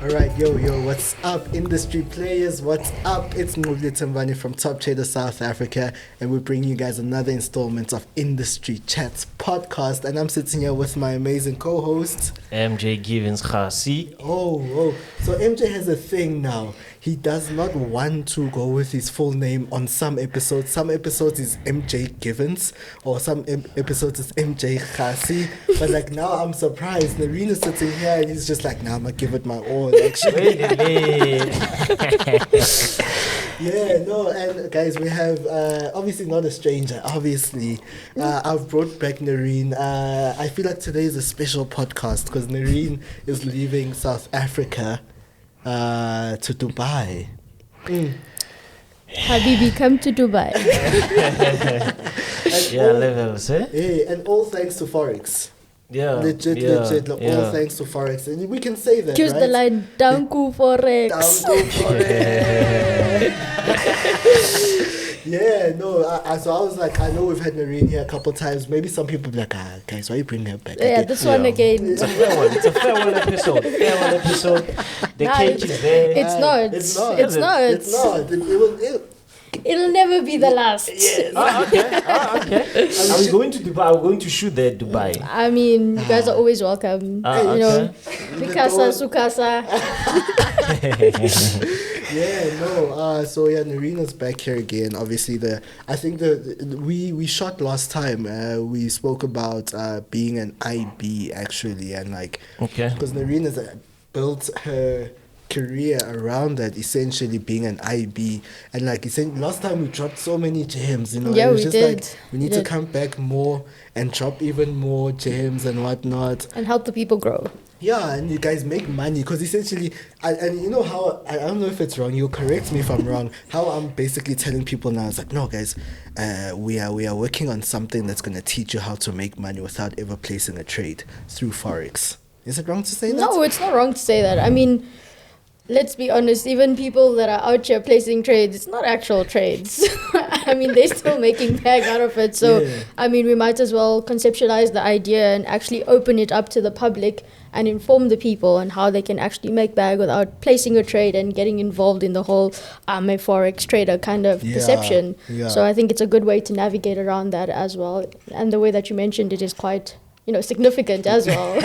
Alright, yo, what's up, industry players? What's up? It's Nqobile Tembane from Top Traders South Africa, and we're bringing you guys another installment of Industry Chats podcast. And I'm sitting here with my amazing co-host, Givens Kgasi. Oh, so MJ has a thing now. He does not want to go with his full name on some episodes. Some episodes is MJ Givens, or some episodes is MJ Kgasi. But like now I'm surprised. Nareen is sitting here and he's just like, nah, I'm gonna give it my all, actually. Yeah, no, and guys, we have obviously not a stranger. Obviously, I've brought back Noreen. I feel like today is a special podcast because Noreen is leaving South Africa to Dubai. Habibi, come to Dubai. Levels, eh? Yeah, and all thanks to Forex. Yeah, legit. All thanks to Forex, and we can say that. Choose right? the line, Danku Forex. Danku Forex. Yeah, no. So I was like, I know we've had Nareen here a couple times. Maybe some people be like, guys, why you bring her back? Yeah, this one again. It's a farewell episode. The cake is there. It's not. It'll never be the last. Yes. Okay. Are we going to Dubai? Are we going to shoot there, Dubai? I mean, you guys are always welcome. Mikasa, Sukasa. So Nareena's back here again. Obviously, we shot last time. We spoke about being an IB actually, and because Nareen has built her career around that, essentially being an IB, and last time we dropped so many gems, Yeah, it was we just did. we need to come back more and drop even more gems and whatnot, and help the people grow. Yeah, and you guys make money because essentially, and you know how, I don't know if it's wrong, you'll correct me if I'm wrong, how I'm basically telling people now, it's like, no guys, we are working on something that's going to teach you how to make money without ever placing a trade through Forex. Is it wrong to say that? No, it's not wrong to say that. I mean, let's be honest, even people that are out here placing trades, it's not actual trades. I mean, they're still making bag out of it. So, yeah. I mean, we might as well conceptualize the idea and actually open it up to the public and inform the people on how they can actually make bag without placing a trade and getting involved in the whole I'm a Forex trader kind of perception. Yeah. So I think it's a good way to navigate around that as well. And the way that you mentioned it is quite, significant as well.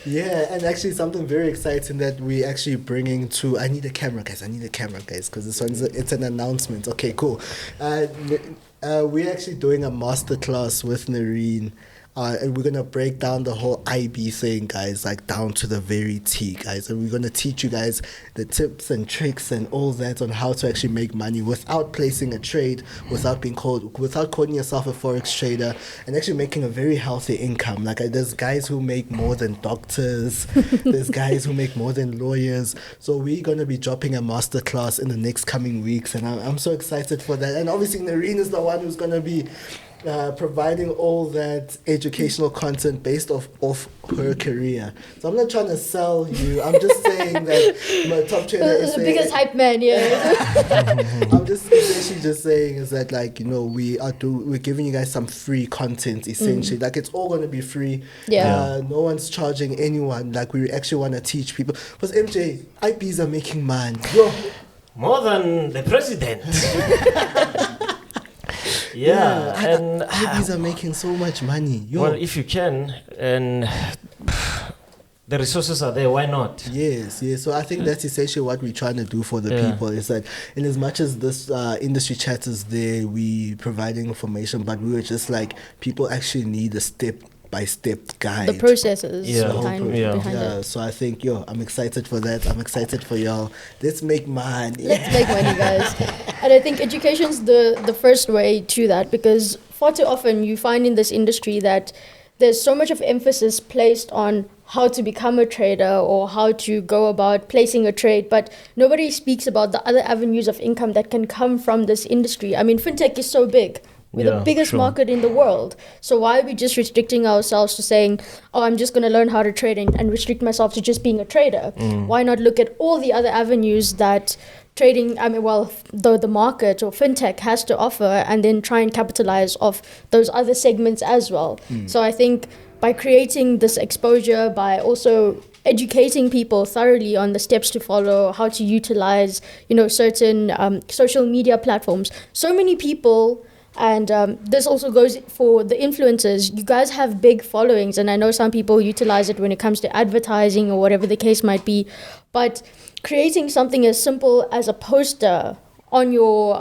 Yeah, and actually something very exciting that we're actually bringing to... I need a camera, guys, because this one's it's an announcement. Okay, cool. We're actually doing a masterclass with Noreen. And we're going to break down the whole IB thing, guys, down to the very T, guys. And we're going to teach you guys the tips and tricks and all that on how to actually make money without placing a trade, without calling yourself a Forex trader, and actually making a very healthy income. There's guys who make more than doctors. There's guys who make more than lawyers. So we're going to be dropping a masterclass in the next coming weeks. And I'm so excited for that. And obviously, Nareen is the one who's going to be providing all that educational content based off her career. So I'm not trying to sell you. I'm just saying that my top trader is the biggest hype man here. I'm just essentially just saying is that we're giving you guys some free content essentially. It's all going to be free. Yeah. No one's charging anyone. We actually want to teach people. Because MJ, IPs are making money. More than the president. And IBs are making so much money. Well, if you can, and the resources are there, why not? Yes. So I think that's essentially what we're trying to do for the people. Is that in as much as this industry chat is there, we providing information, but we were just people actually need a step-by-step guide. The processes behind it. So I think, I'm excited for that. I'm excited for y'all. Let's make money. Let's make money, guys. And I think education's the first way to that, because far too often you find in this industry that there's so much of emphasis placed on how to become a trader or how to go about placing a trade, but nobody speaks about the other avenues of income that can come from this industry. I mean, fintech is so big. We're the biggest market in the world. So why are we just restricting ourselves to saying, I'm just going to learn how to trade and restrict myself to just being a trader? Why not look at all the other avenues that trading, the market or fintech has to offer, and then try and capitalize off those other segments as well. So I think by creating this exposure, by also educating people thoroughly on the steps to follow, how to utilize, certain social media platforms. So many people, and this also goes for the influencers. You guys have big followings, and I know some people utilize it when it comes to advertising or whatever the case might be. But creating something as simple as a poster on your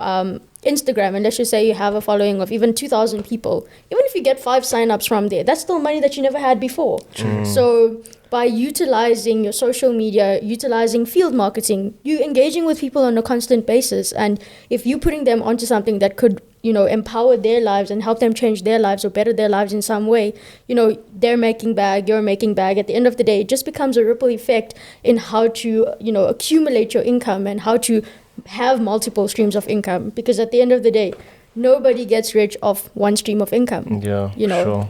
Instagram, and let's just say you have a following of even 2,000 people, even if you get 5 signups from there, that's still money that you never had before. So by utilizing your social media, utilizing field marketing, you engaging with people on a constant basis. And if you're putting them onto something that could, empower their lives and help them change their lives or better their lives in some way, they're making bag, you're making bag. At the end of the day, it just becomes a ripple effect in how to, accumulate your income and how to have multiple streams of income. Because at the end of the day, nobody gets rich off one stream of income. Yeah, Sure.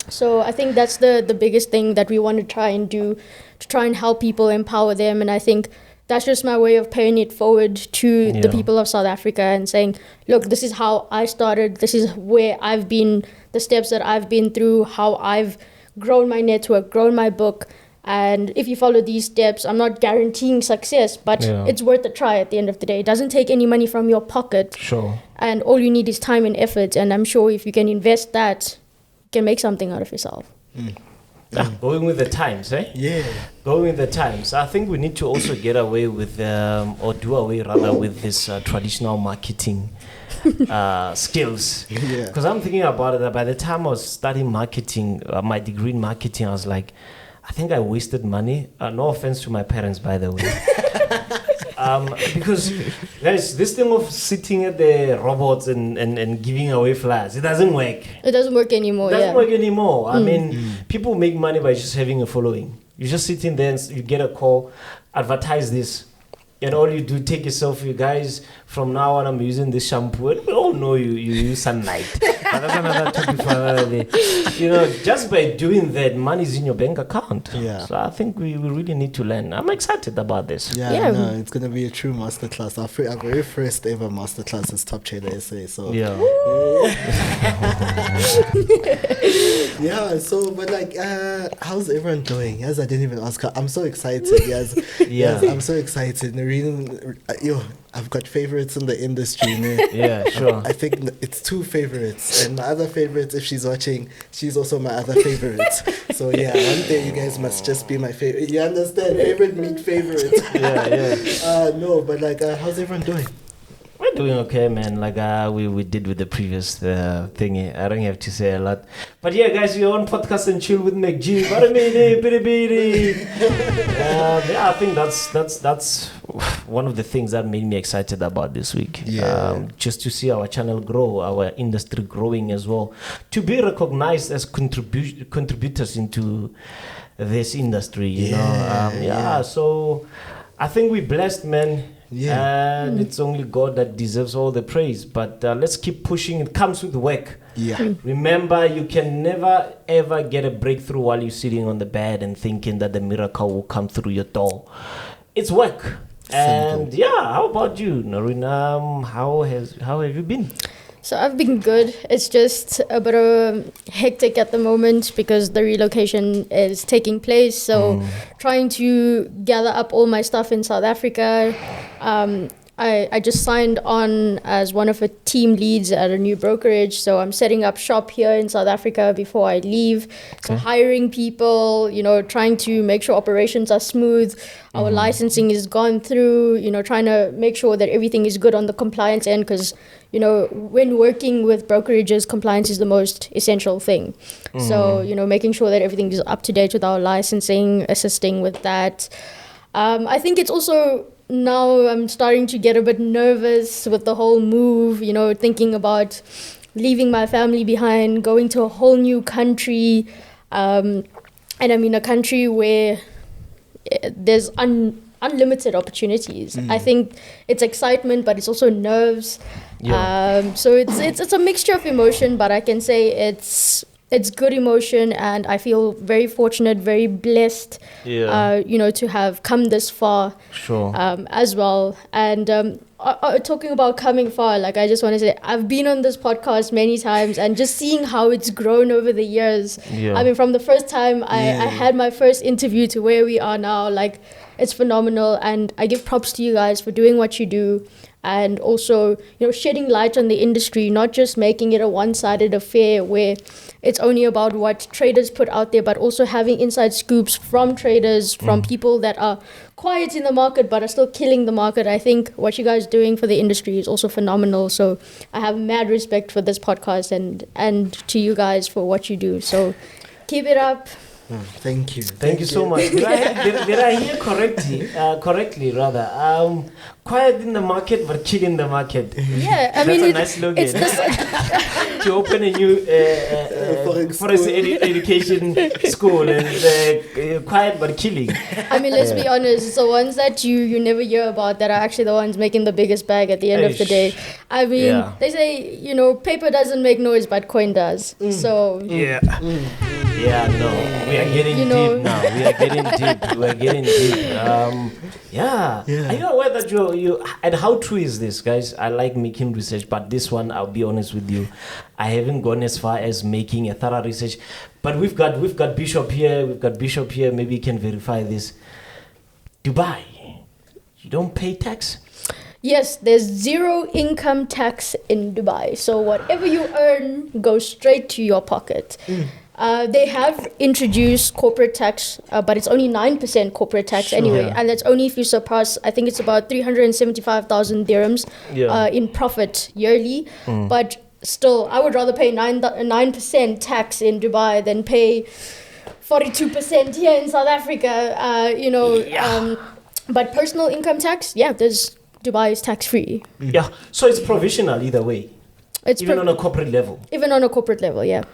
So I think that's the biggest thing that we want to try and do, to try and help people, empower them. And I think that's just my way of paying it forward to the people of South Africa and saying, look, this is how I started. This is where I've been, the steps that I've been through, how I've grown my network, grown my book. And if you follow these steps, I'm not guaranteeing success, but it's worth a try at the end of the day. It doesn't take any money from your pocket. Sure. And all you need is time and effort. And I'm sure if you can invest that, you can make something out of yourself. Going with the times, eh? Yeah. Going with the times. I think we need to also get away with, or do away rather with this traditional marketing skills. Yeah. Because I'm thinking about it, that by the time I was studying marketing, my degree in marketing, I was like, I think I wasted money. No offense to my parents, by the way. Because guys, this thing of sitting at the robots and giving away flyers, it doesn't work. It doesn't work anymore. I mean, people make money by just having a following. You're just sitting there and you get a call, advertise this. And all you do, take yourself, you guys, from now on I'm using this shampoo. And we all know you use sunlight. But that's another topic for another day. Just by doing that, money's in your bank account. Yeah. So I think we really need to learn. I'm excited about this. Yeah. No, it's going to be a true masterclass. Our very first ever masterclass is Top Trader SA. So Yeah. Yeah, so, but like, how's everyone doing? Yes, I didn't even ask her. I'm so excited. Yes, Yeah. yes, I'm so excited. Nareen, I've got favorites in the industry. Yeah, sure. I think it's 2 favorites, and my other favorite, if she's watching, she's also my other favorite. So yeah, one day you guys must just be my favorite. You understand? Favorite meet favorite. Yeah. No, but like, how's everyone doing? We're doing okay, man. Like we did with the previous thingy. I don't have to say a lot. But yeah, guys, you're on Podcast and Chill with McG. Yeah, I think that's one of the things that made me excited about this week. Yeah. Just to see our channel grow, our industry growing as well. To be recognized as contributors into this industry, you know. So I think we're blessed, man. Yeah. And it's only God that deserves all the praise. But let's keep pushing. It comes with work. Yeah. Remember, you can never ever get a breakthrough while you're sitting on the bed and thinking that the miracle will come through your door. It's work. And how about you, Noreen? How have you been? So I've been good. It's just a bit of hectic at the moment because the relocation is taking place. So trying to gather up all my stuff in South Africa. I just signed on as one of the team leads at a new brokerage. So I'm setting up shop here in South Africa before I leave. So hiring people, trying to make sure operations are smooth. Our licensing is gone through, trying to make sure that everything is good on the compliance end because, when working with brokerages, compliance is the most essential thing. So, making sure that everything is up to date with our licensing, assisting with that. I think it's also now I'm starting to get a bit nervous with the whole move, thinking about leaving my family behind, going to a whole new country. And I mean, a country where there's unlimited opportunities. I think it's excitement, but it's also nerves. So it's a mixture of emotion, but I can say it's it's good emotion, and I feel very fortunate, very blessed, to have come this far. Sure. As well. And talking about coming far, like, I just want to say, I've been on this podcast many times, and just seeing how it's grown over the years. Yeah. I mean, from the first time I had my first interview to where we are now, like, it's phenomenal. And I give props to you guys for doing what you do, and also, shedding light on the industry, not just making it a one-sided affair where it's only about what traders put out there, but also having inside scoops from traders, from people that are quiet in the market but are still killing the market. I think what you guys are doing for the industry is also phenomenal. So I have mad respect for this podcast and to you guys for what you do. So keep it up. Thank you. Thank you so much. Did I hear correctly rather? Quiet in the market but killing the market. Yeah, I That's mean, a nice slogan. To open a new forest education school, and quiet but killing. I mean, let's be honest, it's the ones that you never hear about that are actually the ones making the biggest bag at the end of the day. I mean, they say, paper doesn't make noise, but coin does. So Yeah, no, we are getting deep now. We are getting deep. Are you aware that you and how true is this, guys? I like making research, but this one, I'll be honest with you, I haven't gone as far as making a thorough research. But we've got Bishop here. Maybe you can verify this. Dubai, you don't pay tax? yes, there's zero income tax in Dubai. So whatever you earn goes straight to your pocket. They have introduced corporate tax, but it's only 9% corporate tax anyway. And that's only if you surpass, I think it's about 375,000 dirhams in profit yearly. But still, I would rather pay 9% tax in Dubai than pay 42% here in South Africa, but personal income tax, Dubai is tax-free. Yeah, so it's provisional either way. It's even on a corporate level. Even on a corporate level, yeah.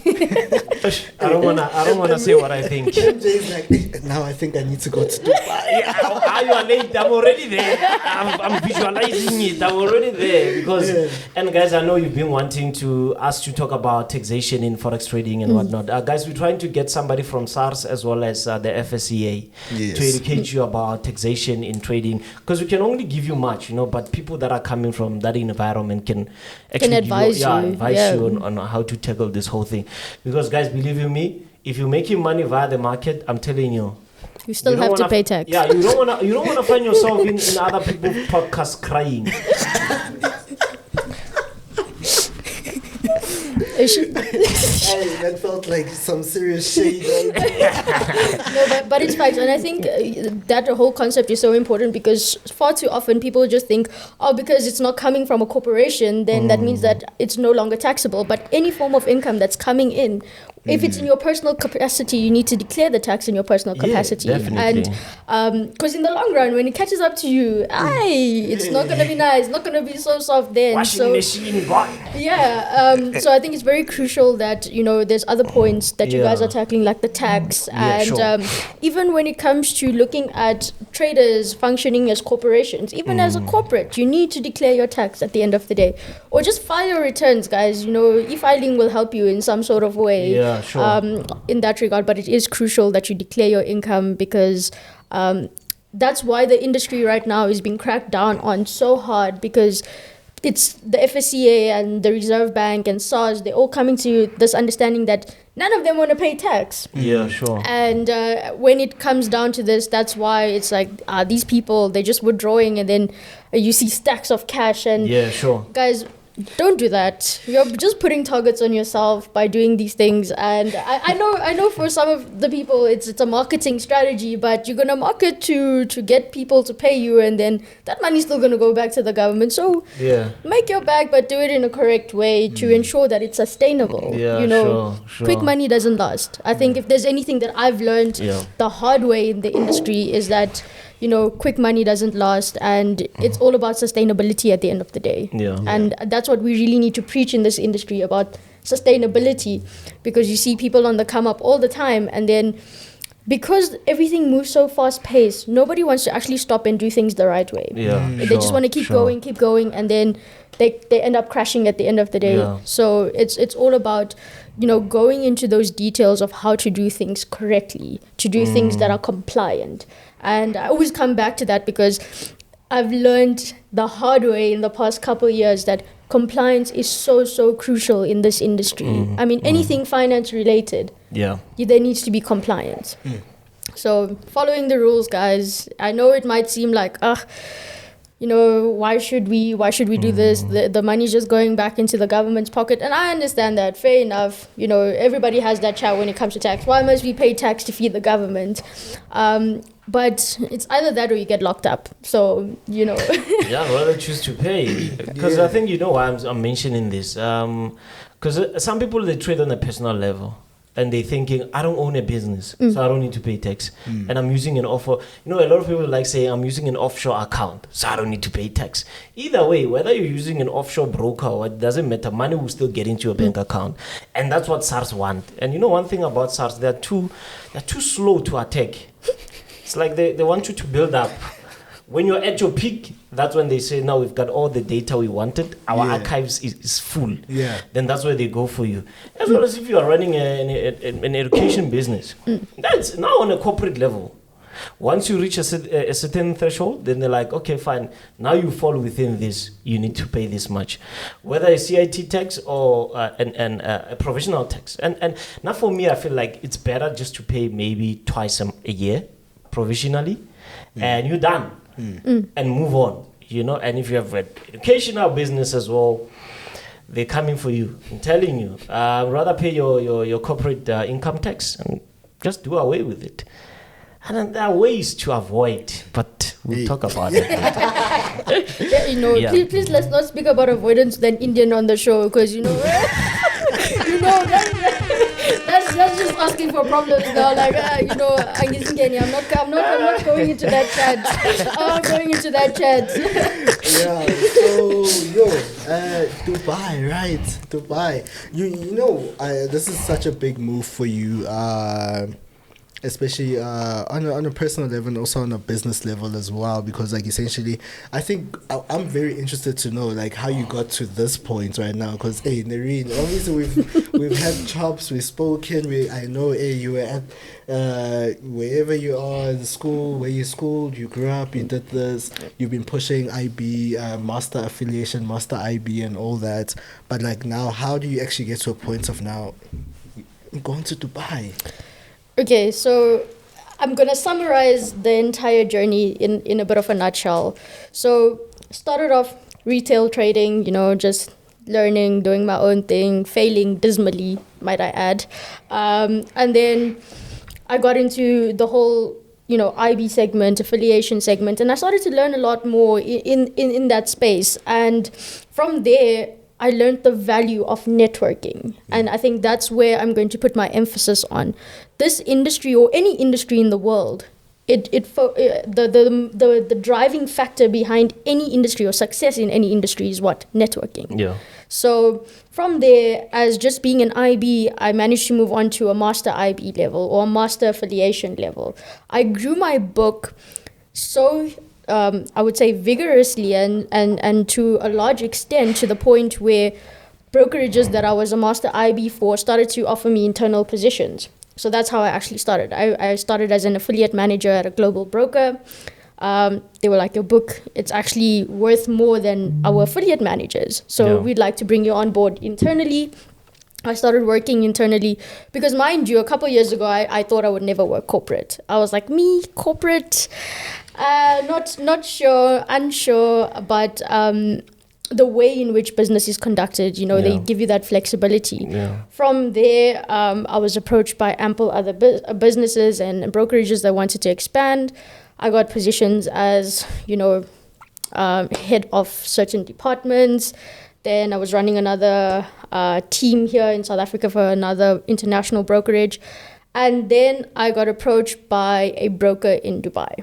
I don't wanna say what I think. MJ's like, now I think I need to go to Dubai. You are late. I'm already there. I'm visualizing it. I'm already there because. And guys, I know you've been wanting us to talk about taxation in forex trading and whatnot. Guys, we're trying to get somebody from SARS as well as the FSCA to educate you about taxation in trading, because we can only give you much, but people that are coming from that environment can actually advise you on how to tackle this whole thing. Because guys, believe you me, if you're making money via the market, I'm telling you, you still have to pay tax. Yeah, you don't wanna find yourself in other people's podcasts crying. That felt like some serious shade. No, but it's facts, and I think that whole concept is so important, because far too often people just think, because it's not coming from a corporation, then that means that it's no longer taxable. But any form of income that's coming in, if it's in your personal capacity, you need to declare the tax in your personal capacity. Definitely. And because in the long run, when it catches up to you, it's not going to be nice, it's not going to be so soft then. Washing machine, gone. Yeah. So I think it's very crucial that, there's other points that you guys are tackling, like the tax. Even when it comes to looking at traders functioning as corporations, even as a corporate, you need to declare your tax at the end of the day. Or just file your returns, guys. E-filing will help you in some sort of way. Yeah, sure. In that regard, but it is crucial that you declare your income, because that's why the industry right now is being cracked down on so hard, because it's the FSCA and the Reserve Bank and SARS, they're all coming to this understanding that none of them want to pay tax. Yeah, sure. And when it comes down to this, that's why it's like these people, they're just withdrawing, and then you see stacks of cash. And guys, don't do that. You're just putting targets on yourself by doing these things. And I know for some of the people it's a marketing strategy, but you're gonna market to get people to pay you, and then that money's still gonna go back to the government. So make your bag, but do it in a correct way to ensure that it's sustainable. Sure. Quick money doesn't last. I think if there's anything that I've learned the hard way in the industry, is that quick money doesn't last, and it's all about sustainability at the end of the day. And that's what we really need to preach in this industry, about sustainability, because you see people on the come up all the time, and then because everything moves so fast paced, nobody wants to actually stop and do things the right way. Yeah, They just want to keep going, and then they end up crashing at the end of the day. Yeah. So it's all about, going into those details of how to do things correctly, to do things that are compliant. And I always come back to that because I've learned the hard way in the past couple of years that compliance is so crucial in this industry. I mean, anything finance related, there needs to be compliance. So following the rules, guys. I know it might seem like, why should we do this? The money's just going back into the government's pocket. And I understand that, fair enough. Everybody has that chat when it comes to tax. Why must we pay tax to feed the government? But it's either that or you get locked up. So, Yeah, I'd rather choose to pay. Because I think why I'm mentioning this. Because some people, they trade on a personal level. And they're thinking, I don't own a business, so I don't need to pay tax. And I'm using an offer. A lot of people like saying, I'm using an offshore account, so I don't need to pay tax. Either way, whether you're using an offshore broker or it doesn't matter, money will still get into your bank account. And that's what SARS want. And one thing about SARS, they're too slow to attack. It's like they want you to build up. When you're at your peak, that's when they say, now we've got all the data we wanted. Our archives is full. Yeah. Then that's where they go for you. As well as if you are running an education business. That's now on a corporate level. Once you reach a certain threshold, then they're like, okay, fine. Now you fall within this. You need to pay this much. Whether a CIT tax or a professional tax. And now for me, I feel like it's better just to pay maybe twice a year provisionally. And you're done. And move on, and if you have an educational business as well, they're coming for you. I'm telling you, rather pay your corporate income tax and just do away with it. And then there are ways to avoid, but we'll talk about it. Please let's not speak about avoidance than Indian on the show, because that's just asking for problems now. Like, I'm not going into that chat. I'm going into that chat. Yeah. So Dubai, right? Dubai. This is such a big move for you. Especially on a personal level and also on a business level as well, because essentially I think I'm very interested to know how you got to this point right now, because Nareen, obviously we've had chops, we've spoken, I know you were at wherever you are, the school where you schooled, you grew up, you did this, you've been pushing IB, master affiliation, master IB and all that, but now how do you actually get to a point of now going to Dubai? Okay, so I'm going to summarize the entire journey in a bit of a nutshell. So started off retail trading, just learning, doing my own thing, failing dismally, might I add. And then I got into the whole, IB segment, affiliation segment, and I started to learn a lot more in that space. And from there, I learned the value of networking. And I think that's where I'm going to put my emphasis on. This industry, or any industry in the world, the driving factor behind any industry or success in any industry is what? Networking. Yeah. So from there, as just being an IB, I managed to move on to a master IB level or a master affiliation level. I grew my book so I would say vigorously and to a large extent, to the point where brokerages that I was a master IB for started to offer me internal positions. So that's how I actually started. I started as an affiliate manager at a global broker. They were like, your book, it's actually worth more than our affiliate managers. So we'd like to bring you on board internally. I started working internally because, mind you, a couple of years ago, I thought I would never work corporate. I was like, me, corporate? Not sure, unsure, but the way in which business is conducted, they give you that flexibility. Yeah. From there, I was approached by ample other businesses and brokerages that wanted to expand. I got positions as, head of certain departments. Then I was running another team here in South Africa for another international brokerage. And then I got approached by a broker in Dubai.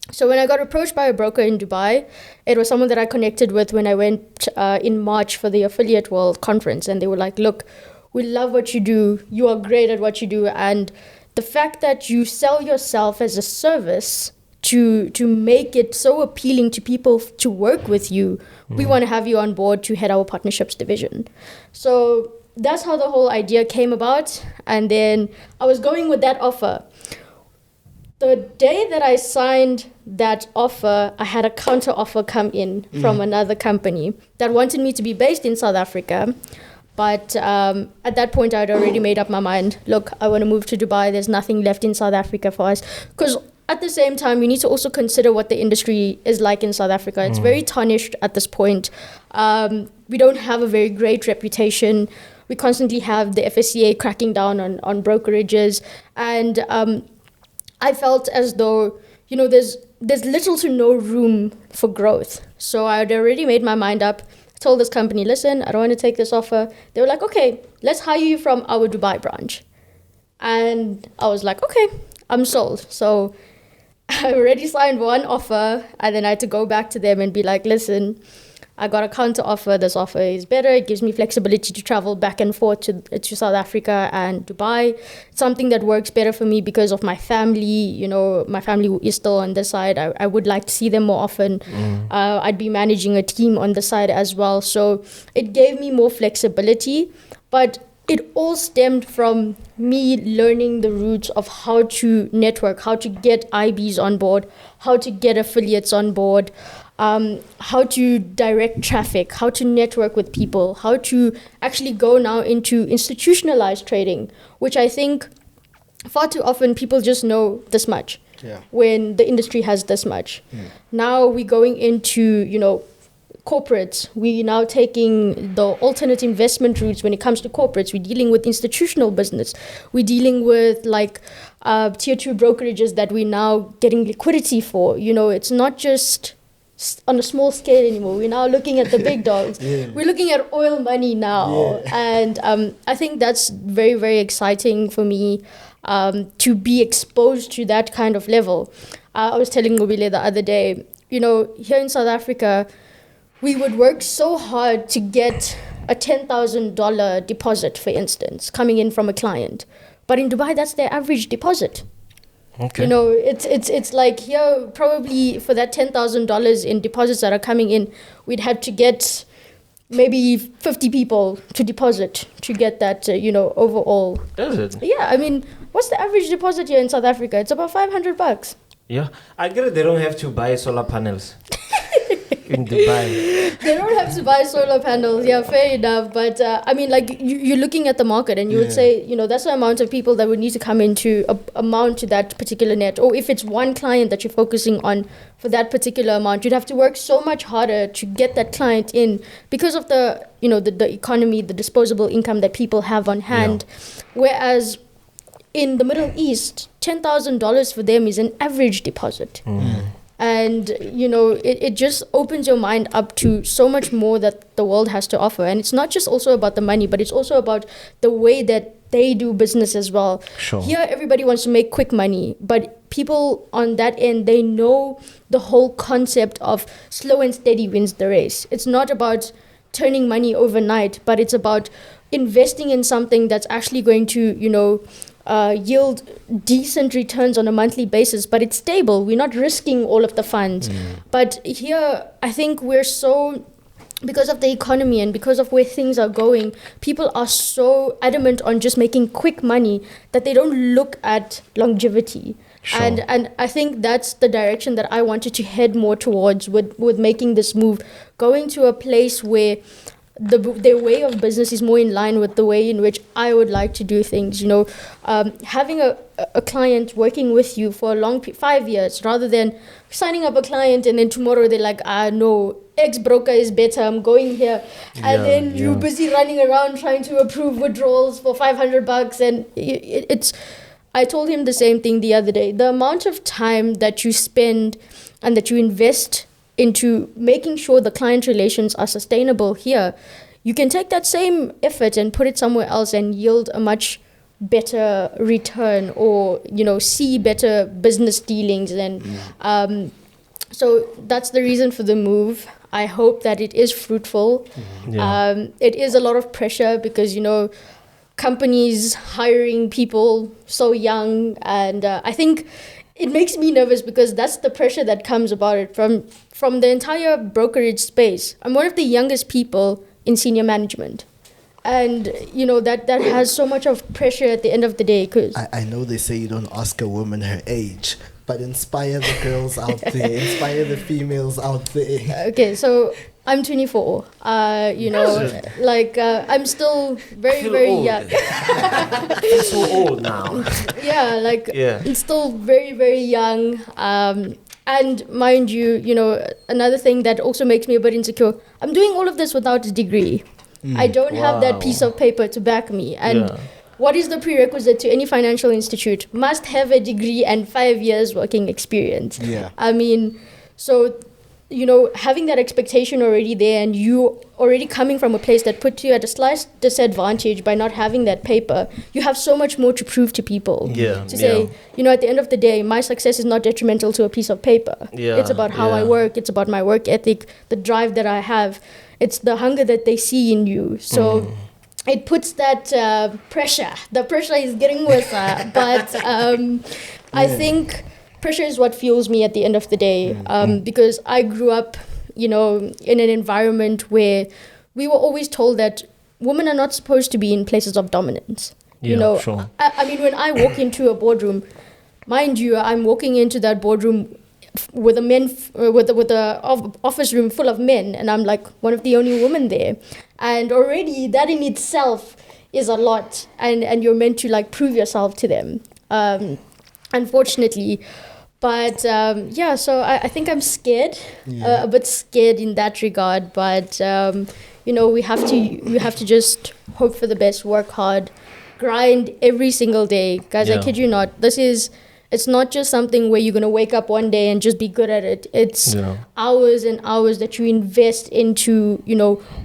So when I got approached by a broker in Dubai, it was someone that I connected with when I went in March for the Affiliate World Conference. And they were like, look, we love what you do. You are great at what you do. And the fact that you sell yourself as a service to make it so appealing to people to work with you, we want to have you on board to head our partnerships division. So that's how the whole idea came about. And then I was going with that offer. The day that I signed that offer, I had a counter offer come in from another company that wanted me to be based in South Africa. But at that point, I'd already made up my mind. Look, I want to move to Dubai. There's nothing left in South Africa for us. Because at the same time, we need to also consider what the industry is like in South Africa. It's very tarnished at this point. We don't have a very great reputation. We constantly have the FSCA cracking down on brokerages. And I felt as though, there's little to no room for growth. So I had already made my mind up. I told this company, listen, I don't want to take this offer. They were like, okay, let's hire you from our Dubai branch. And I was like, okay, I'm sold. So I already signed one offer, and then I had to go back to them and be like, listen, I got a counter offer. This offer is better. It gives me flexibility to travel back and forth to South Africa and Dubai. It's something that works better for me because of my family. My family is still on this side. I would like to see them more often. I'd be managing a team on the side as well. So it gave me more flexibility. But it all stemmed from me learning the roots of how to network, how to get IBs on board, how to get affiliates on board, how to direct traffic, how to network with people, how to actually go now into institutionalized trading, which I think far too often people just know this much when the industry has this much. Now we're going into, corporates. We're now taking the alternate investment routes when it comes to corporates. We're dealing with institutional business. We're dealing with tier 2 brokerages that we're now getting liquidity for. It's not just on a small scale anymore. We're now looking at the big dogs. We're looking at oil money now. And I think that's very, very exciting for me to be exposed to that kind of level. I was telling Nqobile the other day, here in South Africa, we would work so hard to get a $10,000 deposit, for instance, coming in from a client. But in Dubai, that's their average deposit. Okay. It's like here, probably for that $10,000 in deposits that are coming in, we'd have to get maybe 50 people to deposit to get that, overall. Does it? Yeah, what's the average deposit here in South Africa? It's about $500. Yeah, I get it. They don't have to buy solar panels in Dubai. They don't have to buy solar panels. Yeah, fair enough. But you're looking at the market, and you would say, that's the amount of people that would need to come into amount to that particular net. Or if it's one client that you're focusing on for that particular amount, you'd have to work so much harder to get that client in because of the economy, the disposable income that people have on hand. Whereas in the Middle East, $10,000 for them is an average deposit. And, it just opens your mind up to so much more that the world has to offer. And it's not just also about the money, but it's also about the way that they do business as well. Sure. Here, everybody wants to make quick money, but people on that end, they know the whole concept of slow and steady wins the race. It's not about turning money overnight, but it's about investing in something that's actually going to, yield decent returns on a monthly basis, but it's stable. We're not risking all of the funds. But here, I think because of the economy and because of where things are going, people are so adamant on just making quick money that they don't look at longevity. Sure. And I think that's the direction that I wanted to head more towards with making this move, going to a place where their way of business is more in line with the way in which I would like to do things. Having a client working with you for a long 5 years, rather than signing up a client and then tomorrow they're like, no, X broker is better, I'm going here, and then you're busy running around trying to approve withdrawals for $500, and it's. I told him the same thing the other day. The amount of time that you spend and that you invest into making sure the client relations are sustainable here, you can take that same effort and put it somewhere else and yield a much better return, or see better business dealings. And so that's the reason for the move. I hope that it is fruitful. It is a lot of pressure because companies hiring people so young, and I think it makes me nervous because that's the pressure that comes about it from the entire brokerage space. I'm one of the youngest people in senior management, and that has so much of pressure at the end of the day. Cause I know they say you don't ask a woman her age, but inspire the girls out there, inspire the females out there. Okay, so I'm 24. I'm still very old. young. I'm so old now. I'm still very, very young. And mind you, another thing that also makes me a bit insecure, I'm doing all of this without a degree. I don't have that piece of paper to back me. And what is the prerequisite to any financial institute? Must have a degree and 5 years working experience. Yeah. I mean, so having that expectation already there, and you already coming from a place that put you at a slight disadvantage by not having that paper, you have so much more to prove to people. To say, at the end of the day, my success is not detrimental to a piece of paper. It's about how I work. It's about my work ethic, the drive that I have. It's the hunger that they see in you. So it puts that pressure. The pressure is getting worse. But I think pressure is what fuels me at the end of the day, because I grew up, in an environment where we were always told that women are not supposed to be in places of dominance. Sure. I mean, when I walk into a boardroom, mind you, I'm walking into that boardroom with a office room full of men, and I'm like one of the only women there, and already that in itself is a lot, and you're meant to like prove yourself to them. Unfortunately. But so I think I'm scared, a bit scared in that regard. But we have to just hope for the best, work hard, grind every single day, guys. I kid you not. It's not just something where you're gonna wake up one day and just be good at it. It's hours and hours that you invest into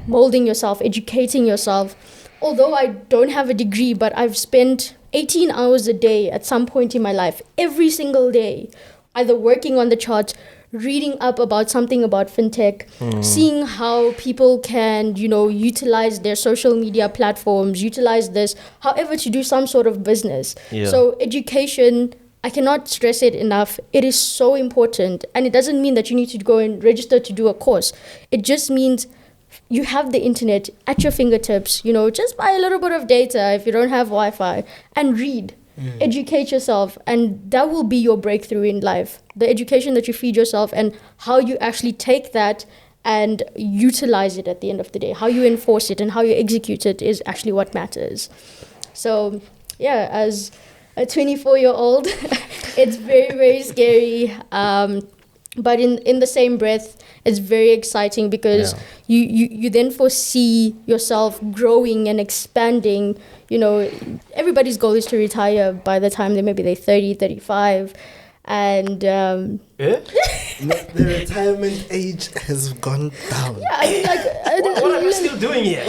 molding yourself, educating yourself. Although I don't have a degree, but I've spent 18 hours a day at some point in my life, every single day, either working on the charts, reading up about something about fintech, seeing how people can, utilize their social media platforms, utilize this, however, to do some sort of business. So education, I cannot stress it enough. It is so important. And it doesn't mean that you need to go and register to do a course. It just means you have the internet at your fingertips, just buy a little bit of data if you don't have Wi-Fi and read, educate yourself, and that will be your breakthrough in life. The education that you feed yourself and how you actually take that and utilize it at the end of the day, how you enforce it and how you execute it is actually what matters. So, as a 24-year-old, it's very, very scary. But in the same breath, it's very exciting because you then foresee yourself growing and expanding. Everybody's goal is to retire by the time they're 30, 35. And the retirement age has gone down. Yeah, I mean, what are we still doing here?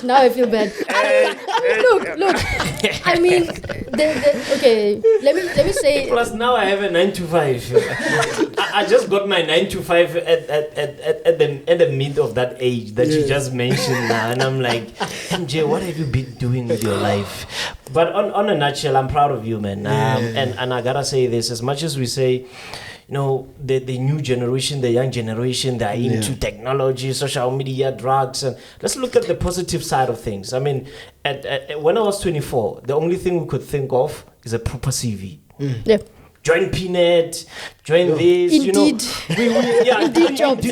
Now I feel bad. Look. I mean, okay. Let me say. Plus, now I have a 9 to 5. I just got my 9 to 5 at the mid of that age that you just mentioned now, and I'm like, MJ, what have you been doing with your life? But on a nutshell, I'm proud of you, man. And I gotta say this: as much as we say, the new generation, the young generation, they're into technology, social media, drugs, and let's look at the positive side of things. I mean, when I was 24, the only thing we could think of is a proper CV. Yeah. Join PNet, join this, Indeed. Indeed jobs.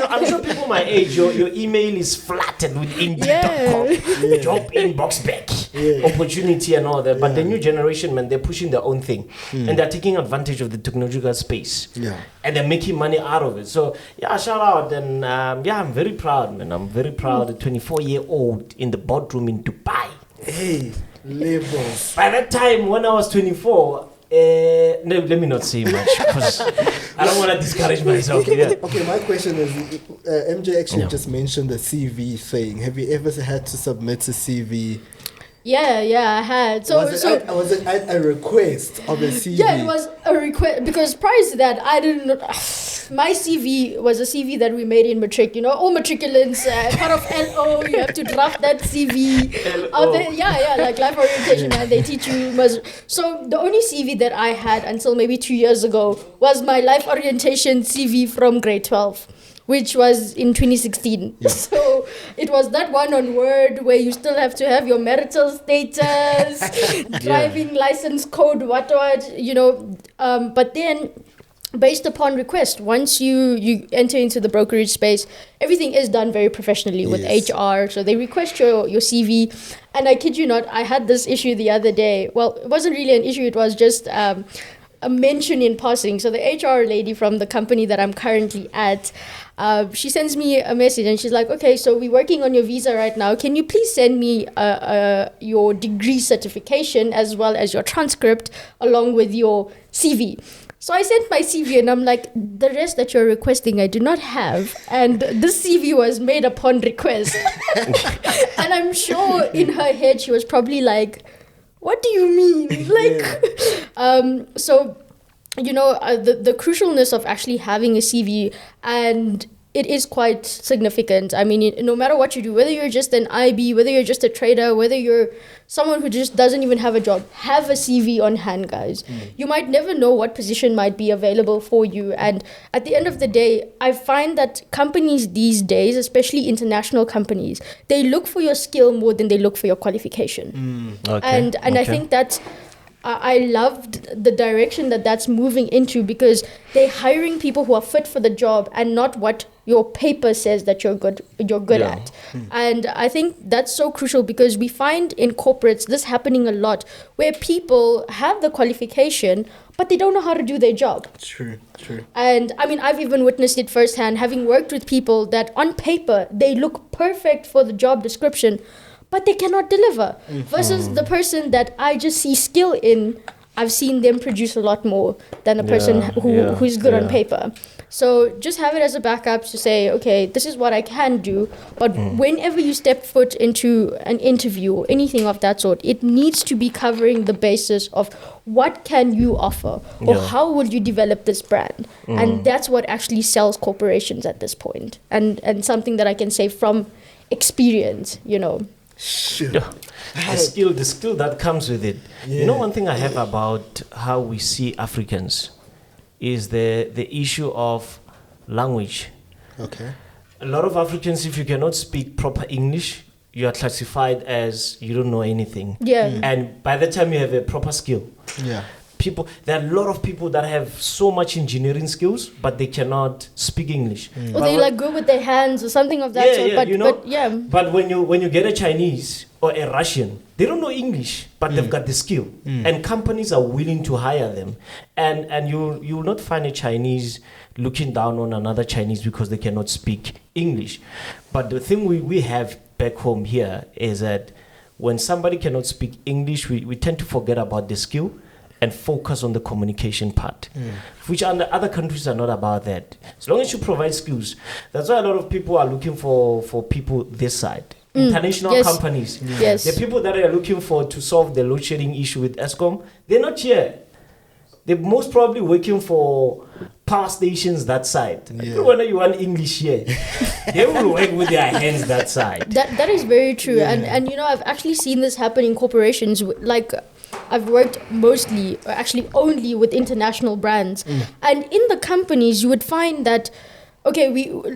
I'm sure people my age, your email is flattened with Indeed.com, job inbox back, opportunity and all that. But the new generation, man, they're pushing their own thing, and they're taking advantage of the technological space, and they're making money out of it. So shout out, and I'm very proud, man. I'm very proud, a 24-year-old in the boardroom in Dubai. Hey, labels. By that time, when I was 24. No, let me not say much because I don't want to discourage myself. Okay, my question is, MJ actually just mentioned the CV thing. Have you ever had to submit a CV? Yeah, I had. Was it at a request of a CV? Yeah, it was a request because prior to that, I didn't know. my CV was a CV that we made in matric. All matriculants, part of LO, you have to draft that CV. Like life orientation, and they teach you. So the only CV that I had until maybe 2 years ago was my life orientation CV from grade 12. Which was in 2016. Yeah. So it was that one on Word where you still have to have your marital status, driving license code, what, but then based upon request, once you enter into the brokerage space, everything is done very professionally with HR. So they request your CV. And I kid you not, I had this issue the other day. Well, it wasn't really an issue. It was just a mention in passing. So the HR lady from the company that I'm currently at, she sends me a message and she's like, okay, so we're working on your visa right now. Can you please send me your degree certification as well as your transcript along with your CV? So I sent my CV and I'm like, the rest that you're requesting, I do not have. And this CV was made upon request. And I'm sure in her head, she was probably like, what do you mean? The crucialness of actually having a CV, and it is quite significant. I mean, no matter what you do, whether you're just an IB, whether you're just a trader, whether you're someone who just doesn't even have a job, have a CV on hand, guys. You might never know what position might be available for you. And at the end of the day, I find that companies these days, especially international companies, they look for your skill more than they look for your qualification. And I think that I loved the direction that's moving into, because they're hiring people who are fit for the job and not what your paper says that you're good at. And I think that's so crucial, because we find in corporates this happening a lot, where people have the qualification but they don't know how to do their job. True. And I mean, I've even witnessed it firsthand, having worked with people that on paper they look perfect for the job description, but they cannot deliver. Versus the person that I just see skill in, I've seen them produce a lot more than a person who's good on paper. So just have it as a backup to say, okay, this is what I can do. But whenever you step foot into an interview or anything of that sort, it needs to be covering the basis of what can you offer, or how will you develop this brand. And that's what actually sells corporations at this point. And something that I can say from experience, Sure. The skill that comes with it. One thing I have about how we see Africans is the issue of language. Okay. A lot of Africans, if you cannot speak proper English, you are classified as you don't know anything. And by the time you have a proper skill, there are a lot of people that have so much engineering skills, but they cannot speak English. Or they're good with their hands or something of that sort. But when you get a Chinese or a Russian, they don't know English, but they've got the skill. And companies are willing to hire them. And you will not find a Chinese looking down on another Chinese because they cannot speak English. But the thing we have back home here is that when somebody cannot speak English, we tend to forget about the skill and focus on the communication part, which other countries are not about that. As long as you provide skills, that's why a lot of people are looking for people this side. International companies. The people that are looking to solve the load shedding issue with ESCOM, they're not here. They're most probably working for power stations that side. Whether you want English here, they will work with their hands that side. That is very true. And I've actually seen this happen in corporations. I've worked mostly, or actually only, with international brands. And in the companies, you would find that, okay,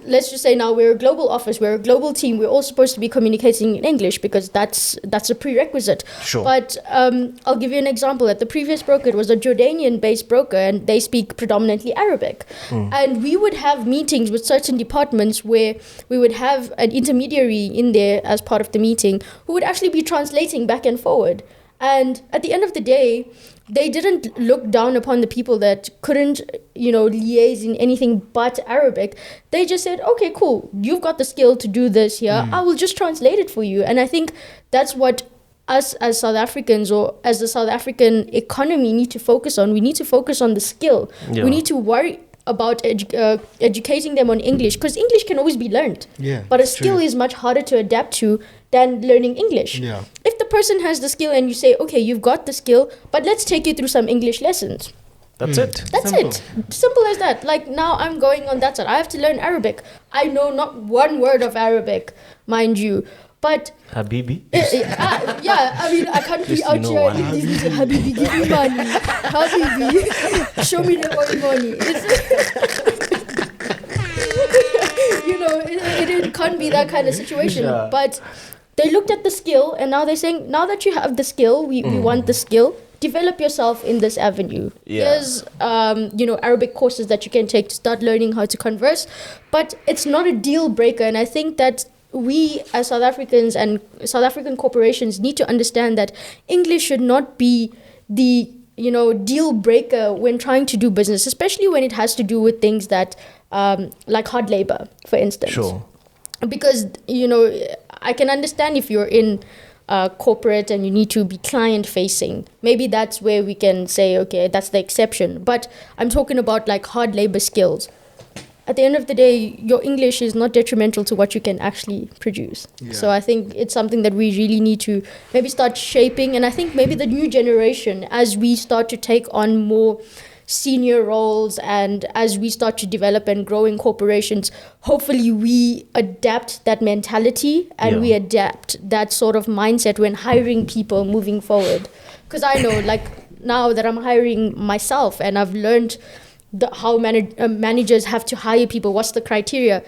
let's just say now we're a global office, we're a global team, we're all supposed to be communicating in English because that's a prerequisite. Sure. But I'll give you an example. At the previous broker, it was a Jordanian-based broker, and they speak predominantly Arabic. And we would have meetings with certain departments where we would have an intermediary in there as part of the meeting who would actually be translating back and forward. And at the end of the day, they didn't look down upon the people that couldn't, liaise in anything but Arabic. They just said, okay, cool, you've got the skill to do this here. I will just translate it for you. And I think that's what us as South Africans, or as the South African economy, need to focus on. We need to focus on the skill. We need to worry about educating them on English, because English can always be learned. But a skill is much harder to adapt to than learning English. If the person has the skill and you say, okay, you've got the skill, but let's take you through some English lessons. That's it. That's it. Simple as that. Like now I'm going on that side. I have to learn Arabic. I know not one word of Arabic, mind you. But Habibi. yeah, I mean I can't be out here in these Habibi, give me money. Habibi, show me the money. It can't be that kind of situation. Yeah. But they looked at the skill and now they're saying, now that you have the skill, we want the skill. Develop yourself in this avenue. Yeah. There's, Arabic courses that you can take to start learning how to converse, but it's not a deal breaker. And I think that we as South Africans and South African corporations need to understand that English should not be the, deal breaker when trying to do business, especially when it has to do with things that, like hard labor, for instance. Sure. Because, I can understand if you're in corporate and you need to be client facing, maybe that's where we can say, okay, that's the exception. But I'm talking about like hard labor skills. At the end of the day, your English is not detrimental to what you can actually produce. Yeah. So I think it's something that we really need to maybe start shaping. And I think maybe the new generation, as we start to take on more senior roles and as we start to develop and grow in corporations, hopefully we adapt that mentality and we adapt that sort of mindset when hiring people moving forward. Because I know, like now that I'm hiring myself and I've learned how managers have to hire people, what's the criteria,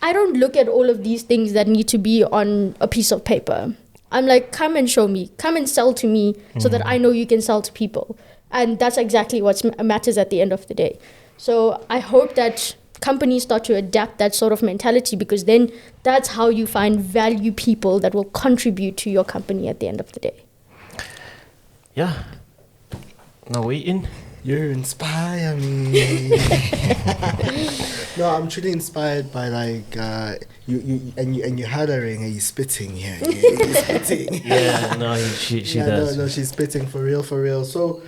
I don't look at all of these things that need to be on a piece of paper. I'm like, come and show me, come and sell to me so that I know you can sell to people. And that's exactly what matters at the end of the day. So I hope that companies start to adapt that sort of mentality, because then that's how you find value people that will contribute to your company at the end of the day. Yeah. Now we in. You inspire me. No, I'm truly inspired by like you had a ring and you're spitting here. You're spitting. Yeah, no, she does. No, she's spitting for real. So,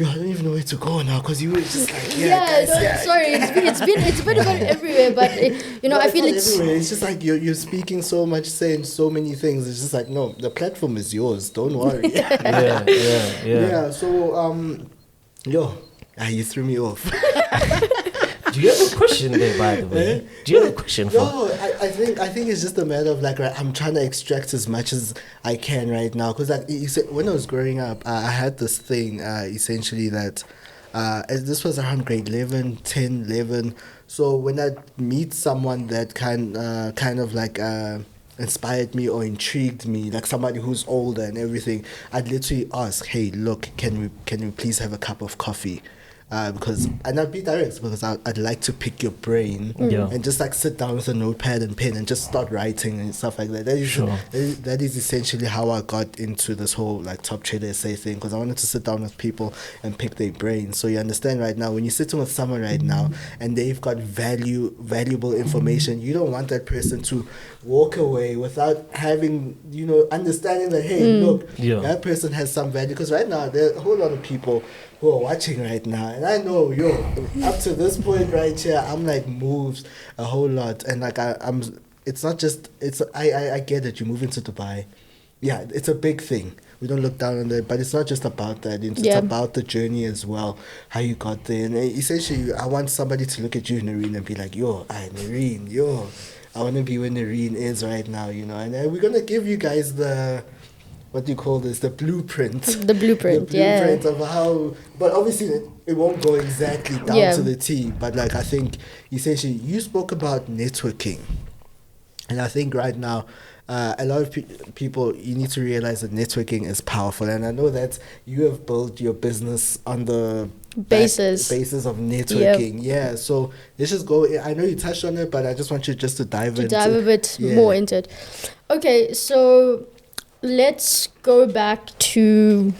I don't even know where to go now because you were just like, sorry, it's been going everywhere, but I feel it's everywhere. It's just like you're speaking so much, saying so many things. It's just like, no, the platform is yours. Don't worry. Yeah. So you threw me off. Do you have a question there, by the way? Do you have a question for? No, I think it's just a matter of like, I'm trying to extract as much as I can right now. Because like you said, when I was growing up, I had this thing essentially that this was around grade 11, 10, 11. So when I meet someone that kind of like inspired me or intrigued me, like somebody who's older and everything, I'd literally ask, hey, look, can we please have a cup of coffee? And I'd be direct because I'd like to pick your brain and just like sit down with a notepad and pen and just start writing and stuff like that. That is essentially how I got into this whole like Top Trader SA thing, because I wanted to sit down with people and pick their brains. So you understand right now, when you're sitting with someone right now and they've got valuable information, you don't want that person to walk away without having, understanding that, hey, look, that person has some value. Because right now, there are a whole lot of people who are watching right now, and I know, up to this point right here, I'm like moved a whole lot, and like it's not just, I get it, you're moving to Dubai, it's a big thing, we don't look down on that, but it's not just about that, it's about the journey as well, how you got there. And essentially, I want somebody to look at you, Nareen, and be like, Nareen, I want to be where Noreen is right now, and we're going to give you guys the, what do you call this? The blueprint. The blueprint of how, but obviously it won't go exactly down to the T. But like, I think essentially you spoke about networking. And I think right now, a lot of people, you need to realize that networking is powerful. And I know that you have built your business on the basis of networking. Yeah. So let's just go. I know you touched on it, but I just want you just to dive a bit more into it. Okay. So let's go back to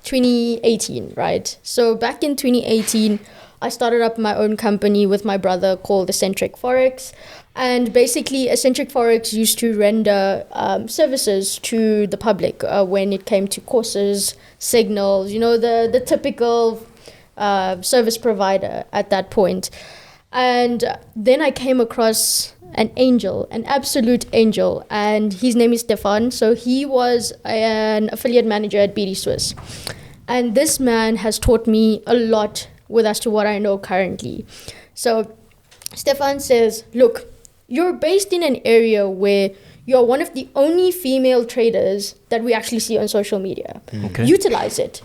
2018, right? So back in 2018, I started up my own company with my brother called Eccentric Forex. And basically, Eccentric Forex used to render services to the public when it came to courses, signals, the typical service provider at that point. And then I came across an absolute angel, and his name is Stefan. So he was an affiliate manager at BD Swiss. And this man has taught me a lot with as to what I know currently. So Stefan says, look, you're based in an area where you're one of the only female traders that we actually see on social media. Okay. Utilize it.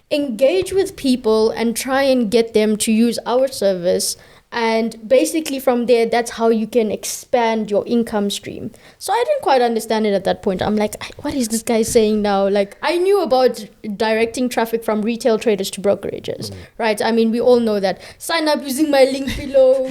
Engage with people and try and get them to use our service. And basically from there, that's how you can expand your income stream. So I didn't quite understand it at that point. I'm like, what is this guy saying now? Like, I knew about directing traffic from retail traders to brokerages, right? I mean, we all know that. Sign up using my link below,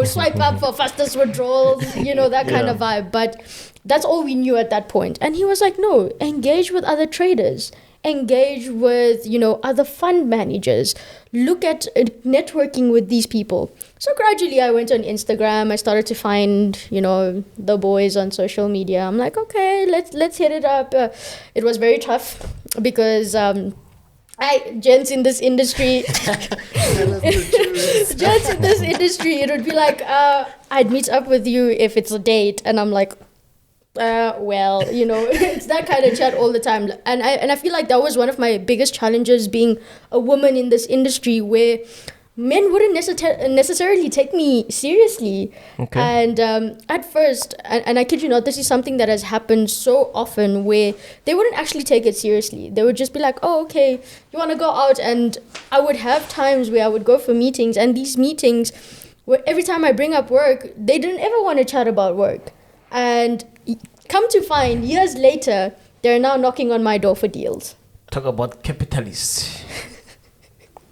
swipe up for fastest withdrawals, that kind of vibe. But that's all we knew at that point. And he was like, no, engage with other traders. Engage with, other fund managers. Look at networking with these people. So gradually I went on Instagram. I started to find, the boys on social media. I'm like, okay, let's hit it up. It was very tough because gents in this industry, it would be like, I'd meet up with you if it's a date. And I'm like, it's that kind of chat all the time. And I feel like that was one of my biggest challenges being a woman in this industry, where men wouldn't necessarily take me seriously. Okay. And at first, and I kid you not, this is something that has happened so often, where they wouldn't actually take it seriously. They would just be like, oh, okay, you want to go out? And I would have times where I would go for meetings, and these meetings, where every time I bring up work, they didn't ever want to chat about work. And come to find, years later, they're now knocking on my door for deals. Talk about capitalists.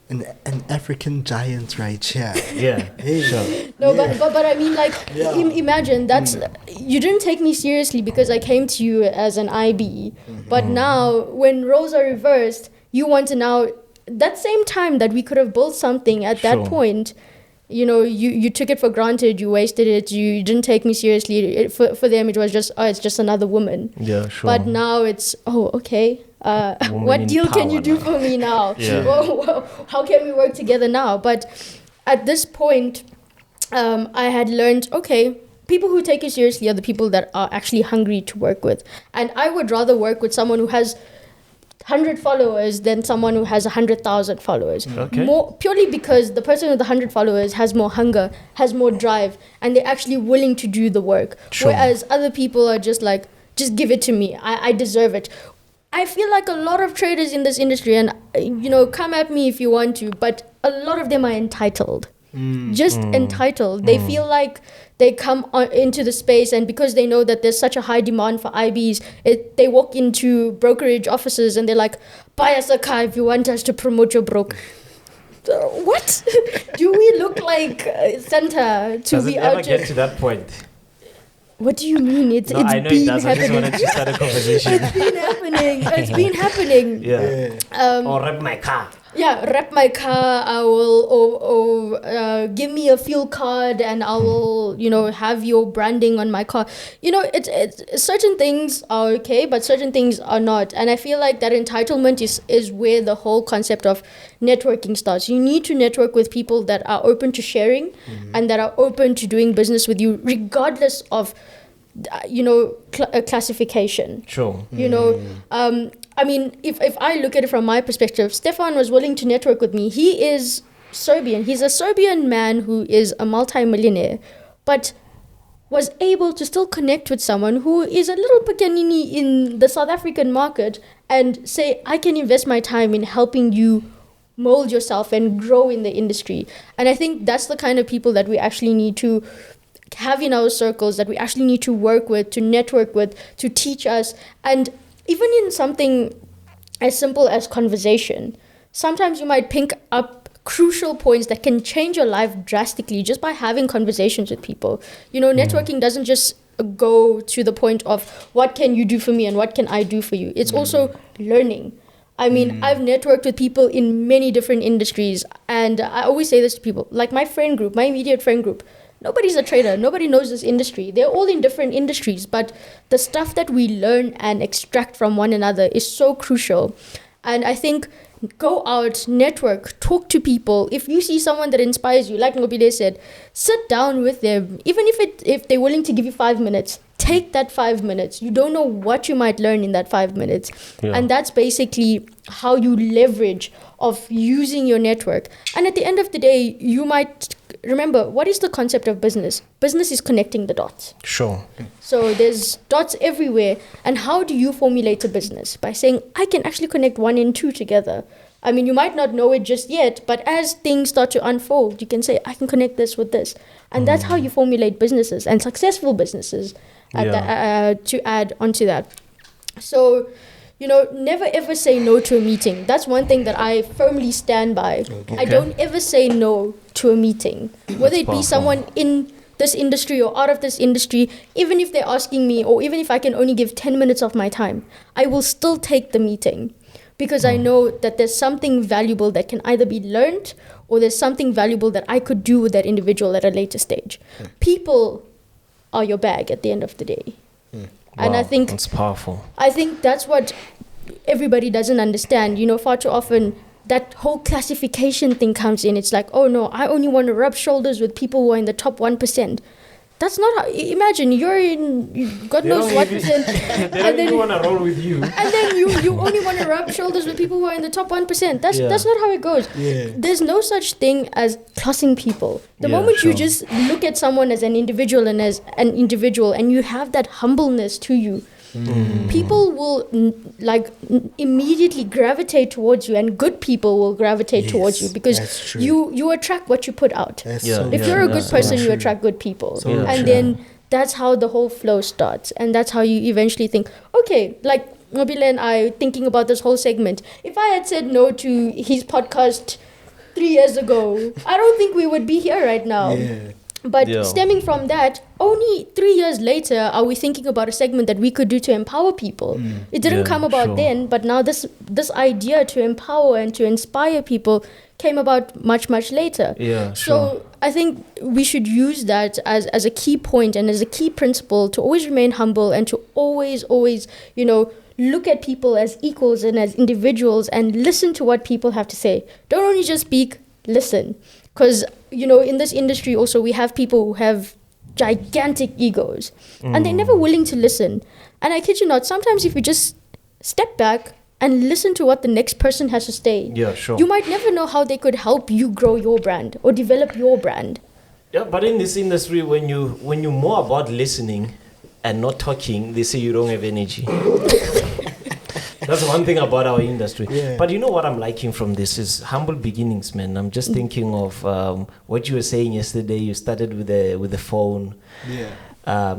An African giant right here. Yeah, sure. No, yeah. But I mean, like, imagine that's you didn't take me seriously because I came to you as an IB. But now, when roles are reversed, you want to now, that same time that we could have built something at that point, you took it for granted, you wasted it, you didn't take me seriously. For them, it was just, it's just another woman. Yeah, sure. But now it's, okay, what deal can you do for me now? Yeah. How can we work together now? But at this point, I had learned, okay, people who take you seriously are the people that are actually hungry to work with. And I would rather work with someone who has 100 followers than someone who has 100,000 followers. Okay. More purely because the person with 100 followers has more hunger, has more drive, and they're actually willing to do the work. Sure. Whereas other people are just like, just give it to me. I deserve it. I feel like a lot of traders in this industry, and come at me if you want to, but a lot of them are entitled. Entitled. They feel like they come into the space, and because they know that there's such a high demand for IBs, they walk into brokerage offices and they're like, buy us a car if you want us to promote your broke. What? Do we look like Santa to Does be it out ever get to that point? What do you mean? It's I know been it does. I just happening. wanted to start a conversation. It's been happening. It's been happening. Yeah. Or rep my car. Yeah, wrap my car. I will, give me a fuel card, and I will, have your branding on my car. It's certain things are okay, but certain things are not. And I feel like that entitlement is where the whole concept of networking starts. You need to network with people that are open to sharing and that are open to doing business with you, regardless of, classification. Sure. I mean, if I look at it from my perspective, Stefan was willing to network with me. He is Serbian. He's a Serbian man who is a multi-millionaire, but was able to still connect with someone who is a little pequenini in the South African market and say, I can invest my time in helping you mold yourself and grow in the industry. And I think that's the kind of people that we actually need to have in our circles, that we actually need to work with, to network with, to teach us. And even in something as simple as conversation, sometimes you might pick up crucial points that can change your life drastically just by having conversations with people. Networking doesn't just go to the point of what can you do for me and what can I do for you. It's also learning. I mean, I've networked with people in many different industries, and I always say this to people, like my friend group, my immediate friend group. Nobody's a trader. Nobody knows this industry. They're all in different industries, but the stuff that we learn and extract from one another is so crucial. And I think go out, network, talk to people. If you see someone that inspires you, like Nqobile said, sit down with them. Even if they're willing to give you 5 minutes, take that 5 minutes. You don't know what you might learn in that 5 minutes. Yeah. And that's basically how you leverage of using your network. And at the end of the day, you might remember, what is the concept of business? Business is connecting the dots. Sure. So there's dots everywhere. And how do you formulate a business? By saying, I can actually connect 1 and 2 together. I mean, you might not know it just yet, but as things start to unfold, you can say, I can connect this with this. And that's how you formulate businesses and successful businesses to add onto that. So, never ever say no to a meeting. That's one thing that I firmly stand by. Okay. I don't ever say no to a meeting. Whether it be someone in this industry or out of this industry, even if they're asking me, or even if I can only give 10 minutes of my time, I will still take the meeting. Because I know that there's something valuable that can either be learned, or there's something valuable that I could do with that individual at a later stage. People are your bag at the end of the day. And I think it's powerful. I think that's what everybody doesn't understand. Far too often that whole classification thing comes in. It's like, oh no, I only want to rub shoulders with people who are in the top 1%. That's not how. Imagine you're in God knows what percent, and then you want to roll with you, and then you only want to rub shoulders with people who are in the top 1%. That's not how it goes. Yeah. There's no such thing as classing people. The moment you just look at someone as an individual and as an individual, and you have that humbleness to you, people will immediately gravitate towards you, and good people will gravitate towards you, because you attract what you put out. If you're a good person, you attract good people. And then that's how the whole flow starts, and that's how you eventually think, okay, like Nqobile and I thinking about this whole segment, if I had said no to his podcast 3 years ago, I don't think we would be here right now. But stemming from that, only 3 years later are we thinking about a segment that we could do to empower people. It didn't come about then, but now this idea to empower and to inspire people came about much, much later. So I think we should use that as a key point and as a key principle to always remain humble, and to always, look at people as equals and as individuals, and listen to what people have to say. Don't only just speak, listen. Because, in this industry also, we have people who have gigantic egos, and they're never willing to listen. And I kid you not, sometimes if you just step back and listen to what the next person has to say, you might never know how they could help you grow your brand or develop your brand. Yeah, but in this industry, when you're more about listening and not talking, they say you don't have energy. That's one thing about our industry. But you know what I'm liking from this is humble beginnings, man. I'm just thinking of what you were saying yesterday. You started with the phone,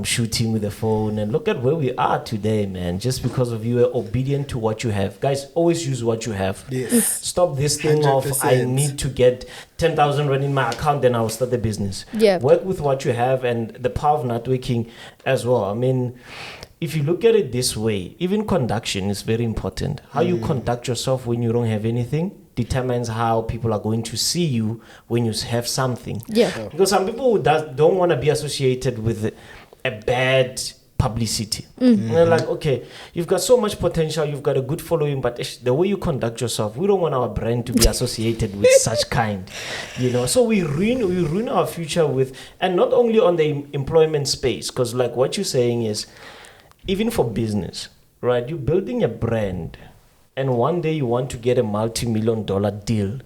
shooting with the phone, and look at where we are today, man. Just because of you were obedient to what you have. Guys, always use what you have. Stop this thing 100%. Of I need to get 10,000 rand in my account, then I'll start the business. Work with what you have, and the power of networking as well. I mean, if you look at it this way, even conduction is very important. How you conduct yourself when you don't have anything determines how people are going to see you when you have something. Because some people don't want to be associated with a bad publicity. And they're like, okay, you've got so much potential, you've got a good following, but the way you conduct yourself, we don't want our brand to be associated with such kind. So we ruin our future with, and not only on the employment space, because like what you're saying is, even for business, right? You're building a brand, and one day you want to get a multi-million-dollar deal,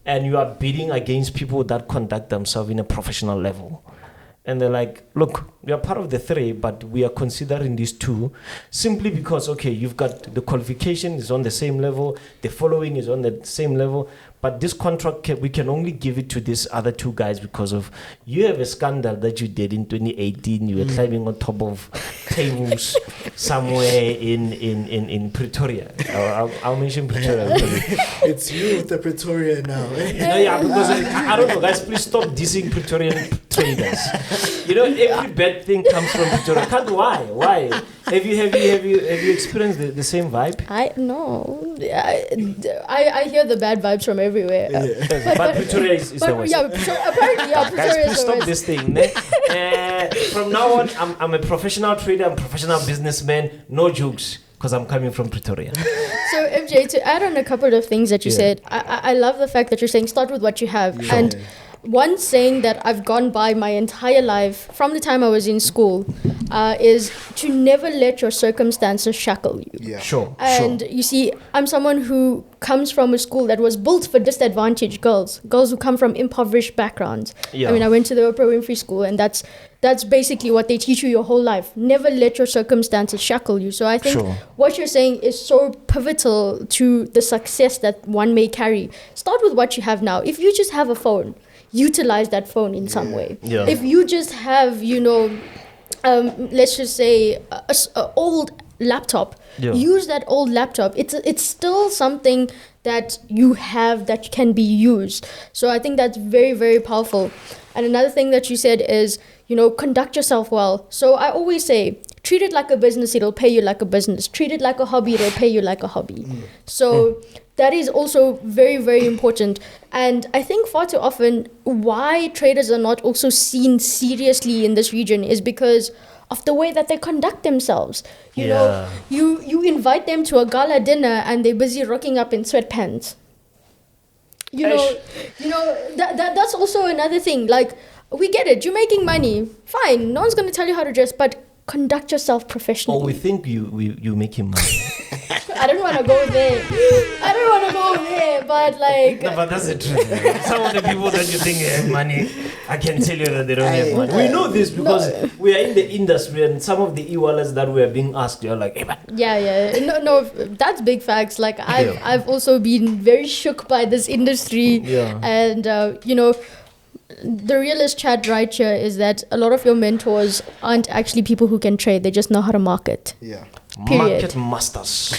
and you are bidding against people that conduct themselves in a professional level. And they're like, look, we are part of the 3, but we are considering these 2 simply because, okay, you've got the qualification is on the same level, the following is on the same level, but this contract, we can only give it to these other 2 guys because of you have a scandal that you did in 2018. You were climbing on top of tables somewhere in Pretoria. I'll mention Pretoria. It's you with the Pretoria now. Because I don't know, guys. Please stop dissing Pretorian traders. Every bad thing comes from Pretoria. Why? Have you experienced the same vibe? No. I hear the bad vibes from everywhere. But Pretoria is the worst. Apparently, guys, Pretoria please is the stop worst. this thing. From now on, I'm a professional trader, I'm a professional businessman. No jokes, because I'm coming from Pretoria. So MJ, to add on a couple of things that you said, I love the fact that you're saying start with what you have. And one saying that I've gone by my entire life from the time I was in school is to never let your circumstances shackle you. Yeah. Sure. And you see, I'm someone who comes from a school that was built for disadvantaged girls who come from impoverished backgrounds. Yeah. I mean, I went to the Oprah Winfrey School, and that's basically what they teach you your whole life. Never let your circumstances shackle you. So I think what you're saying is so pivotal to the success that one may carry. Start with what you have now. If you just have a phone, utilize that phone in some way. Yeah. If you just have, let's just say a old laptop, use that old laptop. It's still something that you have that can be used. So I think that's very, very powerful. And another thing that you said is, conduct yourself well. So I always say, treat it like a business, it'll pay you like a business. Treat it like a hobby, it'll pay you like a hobby. So that is also very, very important. And I think far too often why traders are not also seen seriously in this region is because of the way that they conduct themselves. You know, you invite them to a gala dinner and they're busy rocking up in sweatpants. That's also another thing. Like, we get it, you're making money, fine, no one's going to tell you how to dress, but conduct yourself professionally. Oh, we think you make him money. I don't want to go there. But like... No, but that's the truth. Some of the people that you think have money, I can tell you that they don't have money. We know this because we are in the industry, and some of the e-wallets that we are being asked, you're like, hey, man. Yeah. No, that's big facts. Like, I've also been very shook by this industry. Yeah. And, the realist chat right here is that a lot of your mentors aren't actually people who can trade. They just know how to market. Yeah. Period. Market masters.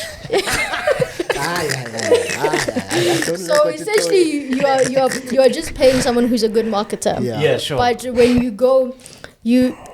So essentially, you are just paying someone who's a good marketer. Yeah, sure. But when you go,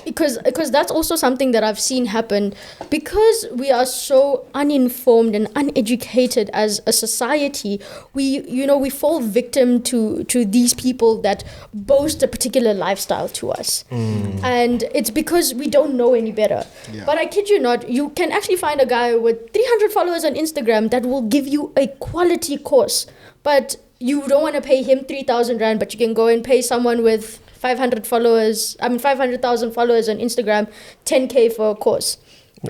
because that's also something that I've seen happen, because we are so uninformed and uneducated as a society. We fall victim to these people that boast a particular lifestyle to us, and it's because we don't know any better. Yeah. But I kid you not, you can actually find a guy with 300 followers on Instagram that will give you a quality course, but you don't want to pay him 3,000 rand, but you can go and pay someone with 500,000 followers on Instagram, 10K for a course.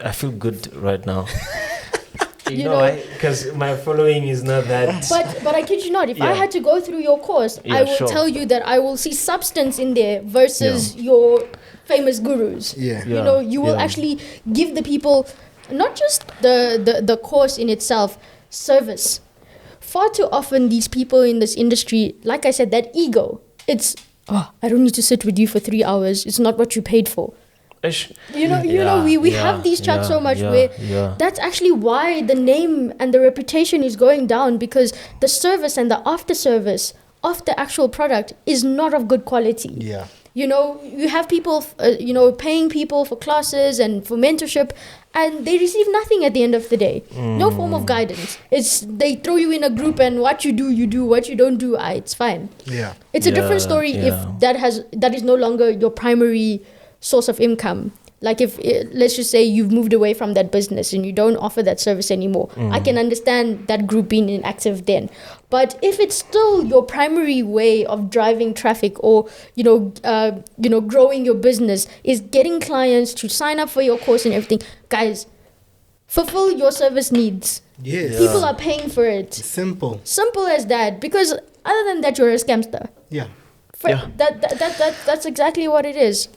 I feel good right now. Because my following is not that. But I kid you not, if I had to go through your course, I will tell you that I will see substance in there versus your famous gurus. You will actually give the people not just the course in itself, service. Far too often these people in this industry, like I said, that ego, it's, I don't need to sit with you for 3 hours. It's not what you paid for. We have these chats so much where that's actually why the name and the reputation is going down, because the service and the after service of the actual product is not of good quality. Yeah. You have people, paying people for classes and for mentorship, and they receive nothing at the end of the day. No form of guidance. They throw you in a group, and what you do, what you don't do, it's fine. Yeah. It's a different story if that is no longer your primary source of income. Like if, let's just say you've moved away from that business and you don't offer that service anymore. I can understand that group being inactive then. But if it's still your primary way of driving traffic or, growing your business is getting clients to sign up for your course and everything, guys, fulfill your service needs. Yes. People are paying for it. Simple as that. Because other than that, you're a scamster. Yeah. That's exactly what it is.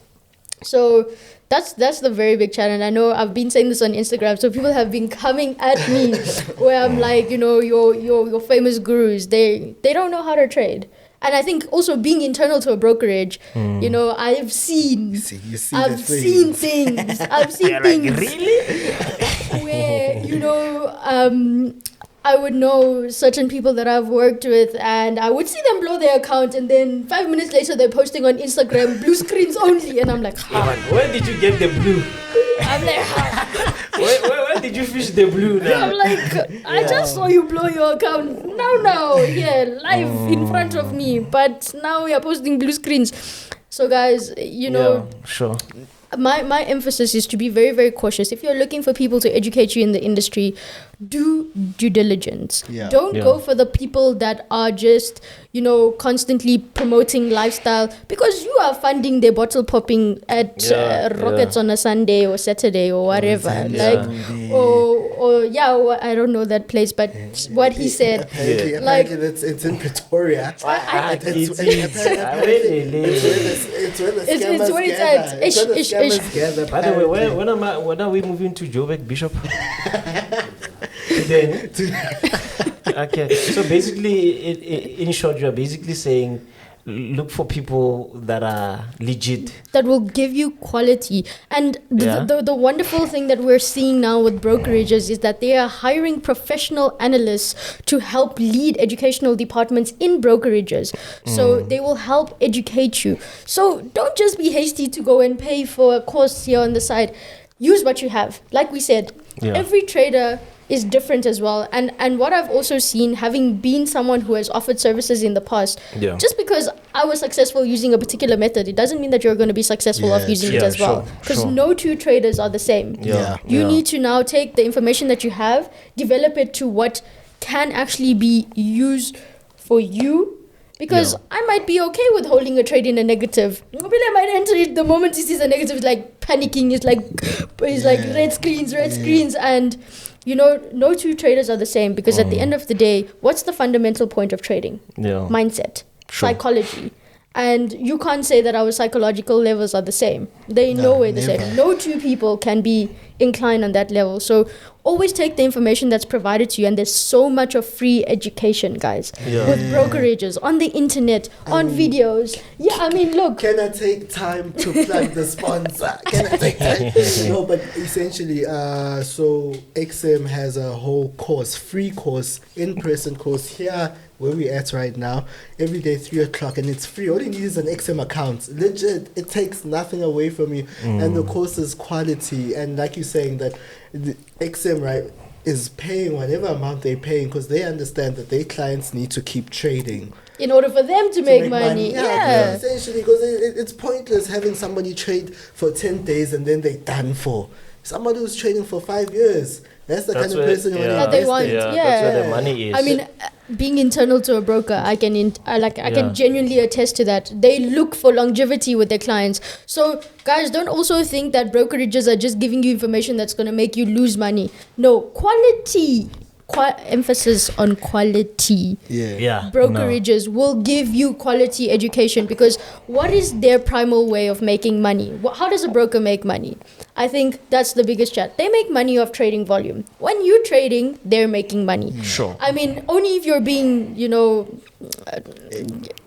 So that's the very big challenge. I know I've been saying this on Instagram, so people have been coming at me where I'm like, your famous gurus, they don't know how to trade. And I think also being internal to a brokerage, I've seen things. I've seen things really? where I would know certain people that I've worked with, and I would see them blow their account, and then 5 minutes later they're posting on Instagram, blue screens only, and I'm like, where did you get the blue? I'm like, where did you fish the blue now? I'm like, I just saw you blow your account now, live in front of me, but now we are posting blue screens. So guys, sure. My emphasis is to be very, very cautious. If you're looking for people to educate you in the industry, do due diligence. Yeah. Don't Yeah. go for the people that are just, constantly promoting lifestyle because you are funding their bottle popping at Rockets on a Sunday or Saturday or whatever. I don't know that place, but what he said. Apparently it's in Pretoria. It's where the It's where it's at. scammers gather. By the way, when are we moving to Joburg, Bishop? Today. Okay, so basically, in short, you're basically saying look for people that are legit, that will give you quality. And the wonderful thing that we're seeing now with brokerages is that they are hiring professional analysts to help lead educational departments in brokerages. So they will help educate you. So don't just be hasty to go and pay for a course here on the side. Use what you have. Like we said, every trader is different as well. And what I've also seen, having been someone who has offered services in the past, just because I was successful using a particular method, it doesn't mean that you're going to be successful of using it as well. Because no two traders are the same. You need to now take the information that you have, develop it to what can actually be used for you. Because I might be okay with holding a trade in a negative. Nqobile might enter it the moment he sees a negative, it's like panicking. It's like red screens. And, no two traders are the same. Because at the end of the day, what's the fundamental point of trading? Mindset, psychology. And you can't say that our psychological levels are the same. They know we're the same. No two people can be inclined on that level. So always take the information that's provided to you. And there's so much of free education, guys. With brokerages, on the internet, on videos. Look. Can I take time to plug the sponsor? Can I take time? No, but essentially, so XM has a whole course, free course, in-person course here where we're at right now, every day 3:00, and it's free. All you need is an XM account. Legit, it takes nothing away from you, and the course is quality. And like you're saying, that the XM, right, is paying whatever amount they're paying because they understand that their clients need to keep trading in order for them to make money. Yeah, essentially, because it's pointless having somebody trade for 10 days and then they're done for. Somebody who's trading for 5 years, that's the kind of person you want to that they want. That's where the money is. Being internal to a broker, I can genuinely attest to that. They look for longevity with their clients. So guys, don't also think that brokerages are just giving you information that's going to make you lose money. No, quality. Emphasis on quality. Brokerages will give you quality education, because what is their primal way of making money? How does a broker make money? I think that's the biggest chat. They make money off trading volume. When you're trading, they're making money. Only if you're being,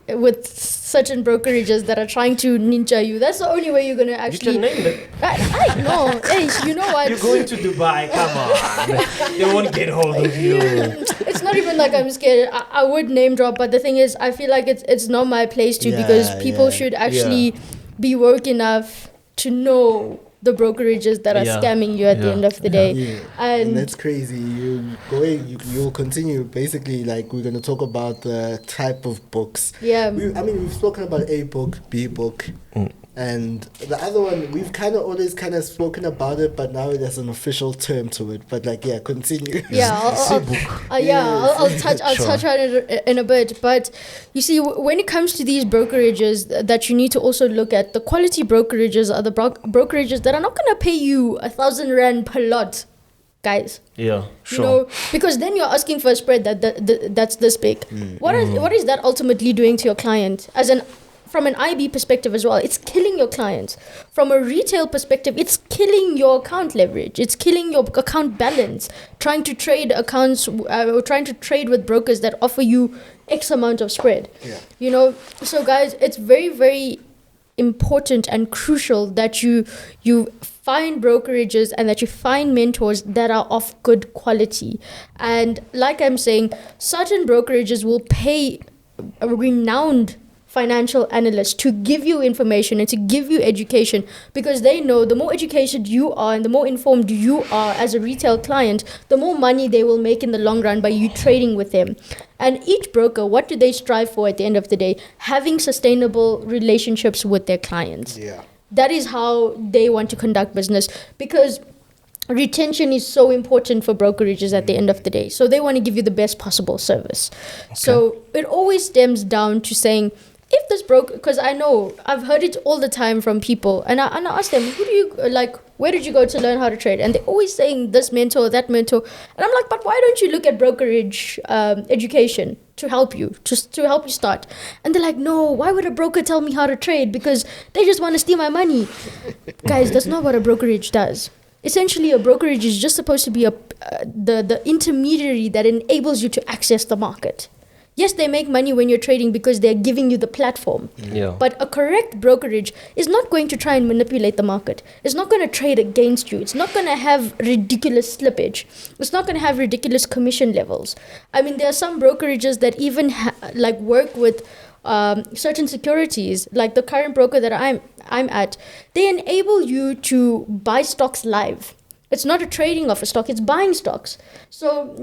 with certain brokerages that are trying to ninja you. That's the only way you're going to actually... You can name it. I know. Hey, you know what? You're going to Dubai. Come on. They won't get hold of you. It's not even like I'm scared. I would name drop, but the thing is, I feel like it's not my place to, because people should actually be woke enough to know the brokerages that are scamming you at the end of the day. And that's crazy. You'll continue. Basically, like, we're going to talk about the type of books. We've spoken about A book, B book, and the other one, we've always spoken about it, but now there's an official term to it. But continue. I'll touch on it in a bit. But you see, when it comes to these brokerages, that you need to also look at, the quality brokerages are the brokerages that are not going to pay you 1,000 rand per lot, guys. Because then you're asking for a spread that's this big. What is that ultimately doing to your client? From an IB perspective as well, it's killing your clients. From a retail perspective, it's killing your account leverage. It's killing your account balance. Trying to trade accounts, or trying to trade with brokers that offer you X amount of spread. So guys, it's very, very important and crucial that you find brokerages and that you find mentors that are of good quality. And like I'm saying, certain brokerages will pay a renowned financial analysts to give you information and to give you education, because they know the more educated you are and the more informed you are as a retail client, the more money they will make in the long run by you trading with them. And each broker, what do they strive for at the end of the day? Having sustainable relationships with their clients. That is how they want to conduct business, because retention is so important for brokerages at the end of the day. So they want to give you the best possible service. Okay. So it always stems down to saying, if this broker, because I know I've heard it all the time from people, and I ask them, who do you like? Where did you go to learn how to trade? And they're always saying this mentor, that mentor, and I'm like, but why don't you look at brokerage education to help you, just to help you start? And they're like, no, why would a broker tell me how to trade? Because they just want to steal my money. Guys, that's not what a brokerage does. Essentially, a brokerage is just supposed to be the intermediary that enables you to access the market. Yes, they make money when you're trading because they're giving you the platform. Yeah. But a correct brokerage is not going to try and manipulate the market. It's not going to trade against you. It's not going to have ridiculous slippage. It's not going to have ridiculous commission levels. I mean, there are some brokerages that even work with certain securities, like the current broker that I'm at. They enable you to buy stocks live. It's not a trading of a stock, it's buying stocks. So,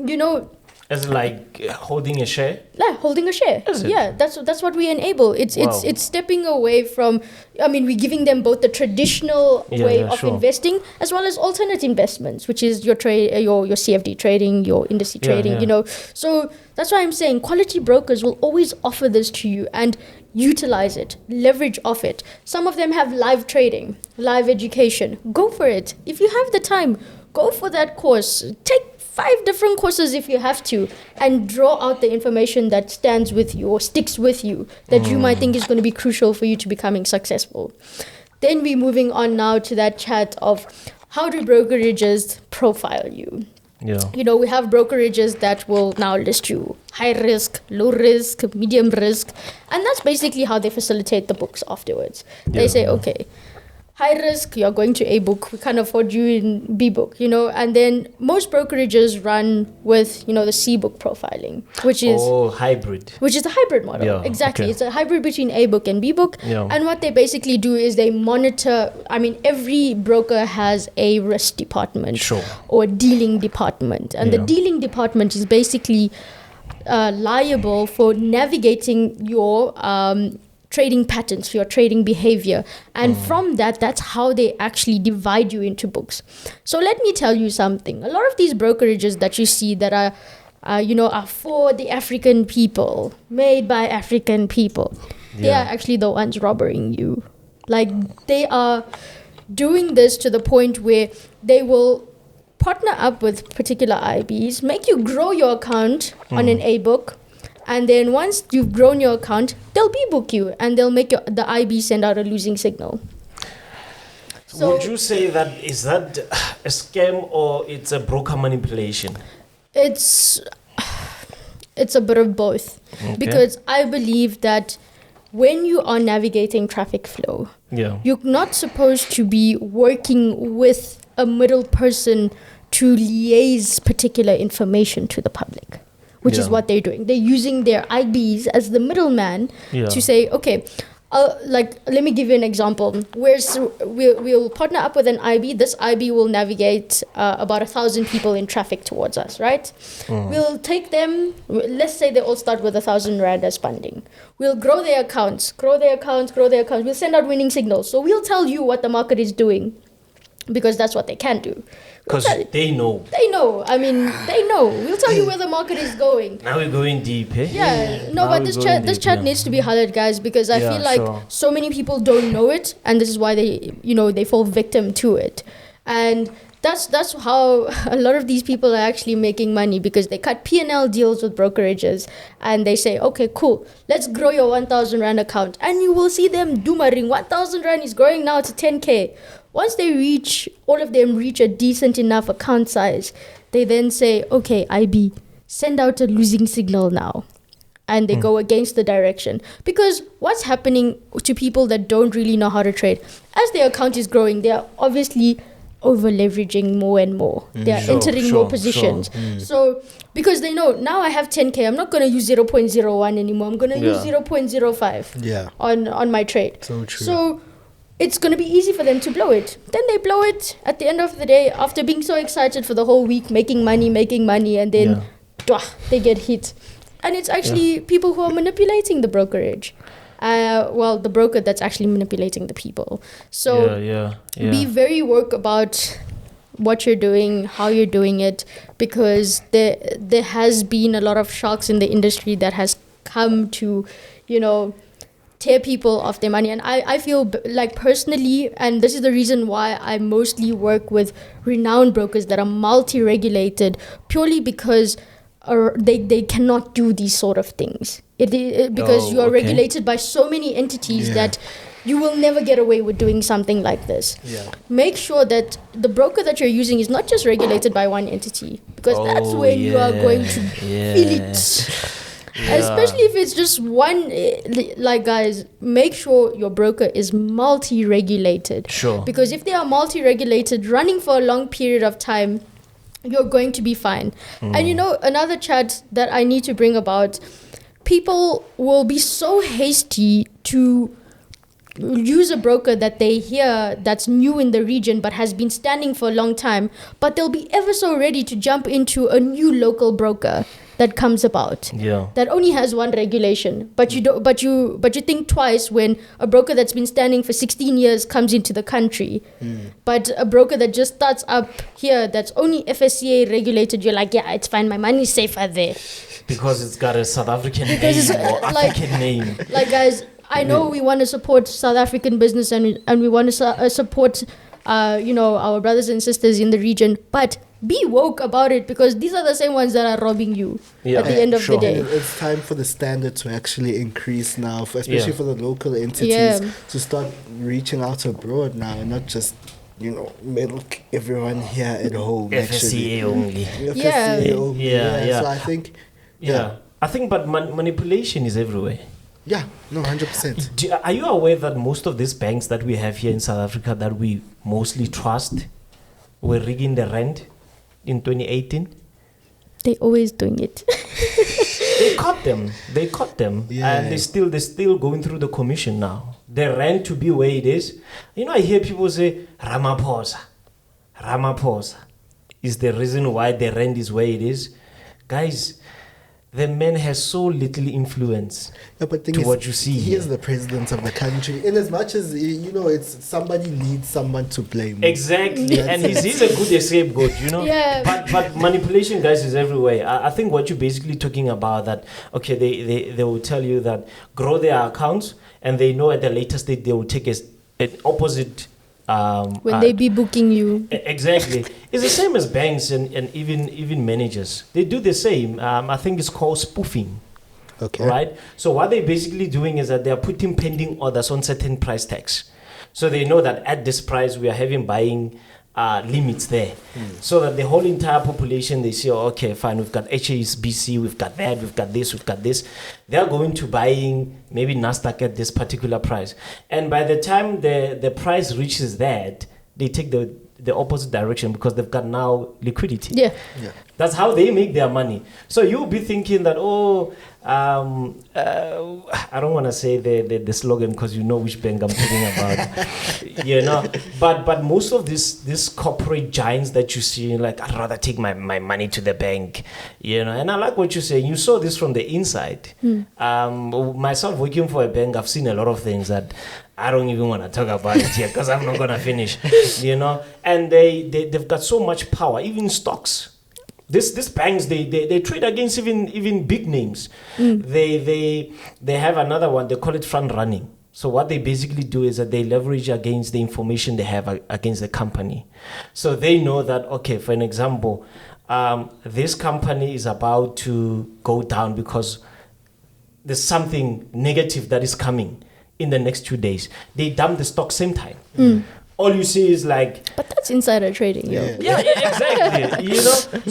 as like holding a share? Like holding a share. Is it? Yeah, that's what we enable. It's stepping away from, we're giving them both the traditional way of investing as well as alternate investments, which is your CFD trading, your indice trading, So that's why I'm saying quality brokers will always offer this to you and utilize it, leverage off it. Some of them have live trading, live education. Go for it. If you have the time, go for that course. Take 5 different courses if you have to, and draw out the information that stands with you or sticks with you that you might think is going to be crucial for you to becoming successful. Then we're moving on now to that chat of how do brokerages profile you? Yeah. We have brokerages that will now list you high risk, low risk, medium risk, and that's basically how they facilitate the books afterwards. They say, okay, high risk, you're going to A book, we can't afford you in B book, and then most brokerages run with, the C book profiling, which is hybrid. Which is a hybrid model. Yeah, exactly. Okay. It's a hybrid between A book and B book. Yeah. And what they basically do is they monitor, every broker has a risk department or a dealing department. And the dealing department is basically liable for navigating your trading patterns, your trading behavior, and from that's how they actually divide you into books. So let me tell you something. A lot of these brokerages that you see that are for the African people, made by African people, they are actually the ones robbing you. Like, they are doing this to the point where they will partner up with particular IBs, make you grow your account on an A book. And then once you've grown your account, they'll B-book you and they'll make the IB send out a losing signal. So would you say that is that a scam or it's a broker manipulation? It's a bit of both. Okay. Because I believe that when you are navigating traffic flow, you're not supposed to be working with a middle person to liaise particular information to the public. Which is what they're doing. They're using their IBs as the middleman to say, okay, let me give you an example. We'll partner up with an IB. This IB will navigate about 1,000 people in traffic towards us, right? We'll take them, let's say they all start with 1,000 Rand as funding. We'll grow their accounts. We'll send out winning signals. So we'll tell you what the market is doing, because that's what they can do. Because they know. They know. We'll tell you where the market is going. Now we're going deep, eh? Yeah. No, but this chat needs to be highlighted, guys, because I feel like so many people don't know it, and this is why they fall victim to it. And that's how a lot of these people are actually making money, because they cut P&L deals with brokerages and they say, okay, cool, let's grow your 1,000 Rand account. And you will see them ring 1,000 Rand is growing now to 10K. Once all of them reach a decent enough account size, they then say, okay, IB, send out a losing signal now. And they go against the direction. Because what's happening to people that don't really know how to trade, as their account is growing, they are obviously over leveraging more and more. They are entering more positions. So because they know, now I have 10K, I'm not going to use 0.01 anymore. I'm going to use 0.05 on my trade. So true. So it's going to be easy for them to blow it. Then they blow it at the end of the day after being so excited for the whole week, making money, and then they get hit. And it's actually people who are manipulating the brokerage. The broker that's actually manipulating the people. So be very woke about what you're doing, how you're doing it, because there has been a lot of sharks in the industry that has come to, tear people off their money. And I feel like personally, and this is the reason why I mostly work with renowned brokers that are multi-regulated, purely because they cannot do these sort of things. Because you are regulated by so many entities that you will never get away with doing something like this. Yeah. Make sure that the broker that you're using is not just regulated by one entity, because that's when you are going to feel it. Especially if it's just one, like, guys, make sure your broker is multi-regulated. Sure. Because if they are multi-regulated, running for a long period of time, you're going to be fine. And another chat that I need to bring about, people will be so hasty to use a broker that they hear that's new in the region but has been standing for a long time, but they'll be ever so ready to jump into a new local broker that comes about, that only has one regulation, but you think twice when a broker that's been standing for 16 years comes into the country. But a broker that just starts up here that's only FSCA regulated, you're like, yeah, it's fine, my money's safer there, because it's got a South African name or African name. Like, guys, I know we want to support South African business and we want to support our brothers and sisters in the region, but be woke about it, because these are the same ones that are robbing you at the end of the day. It's time for the standard to actually increase now, especially for the local entities to start reaching out abroad now, and not just milk everyone here at home. FSCA only. FSCA only. Yeah. So I think. I think, but manipulation is everywhere. Yeah, no, 100%. Are you aware that most of these banks that we have here in South Africa that we mostly trust were rigging the rand in 2018? They're always doing it. They caught them, and they're still going through the commission now. The rand to be where it is. I hear people say Ramaphosa is the reason why the rand is where it is. Guys, the man has so little influence to what you see he here. is the president of the country. In as much as, it's somebody needs someone to blame. Exactly. And he's a good scapegoat, Yeah. But manipulation, guys, is everywhere. I think what you're basically talking about, that, okay, they will tell you that grow their accounts, and they know at the later stage they will take an opposite... when they be booking you. Exactly. It's the same as banks and even managers. They do the same. I think it's called spoofing. Okay. Right? So what they're basically doing is that they're putting pending orders on certain price tags. So they know that at this price we are having buying limits there. So that the whole entire population, they say, okay, fine, we've got HSBC, we've got that, we've got this. They're going to buying maybe Nasdaq at this particular price. And by the time the price reaches that, they take the opposite direction, because they've got now liquidity. Yeah. That's how they make their money. So you'll be thinking that, I don't want to say the slogan, because you know which bank I'm talking about. But most of these corporate giants that you see, like, I'd rather take my money to the bank, and I like what you're saying. You saw this from the inside. Myself working for a bank, I've seen a lot of things that I don't even want to talk about it here, because I'm not going to finish, and they've got so much power, even stocks. These banks, they trade against even big names. They have another one, they call it front running. So what they basically do is that they leverage against the information they have against the company. So they know that, okay, for an example, this company is about to go down because there's something negative that is coming in the next 2 days. They dump the stock same time. All you see is like... But that's insider trading, yo. Yeah, exactly.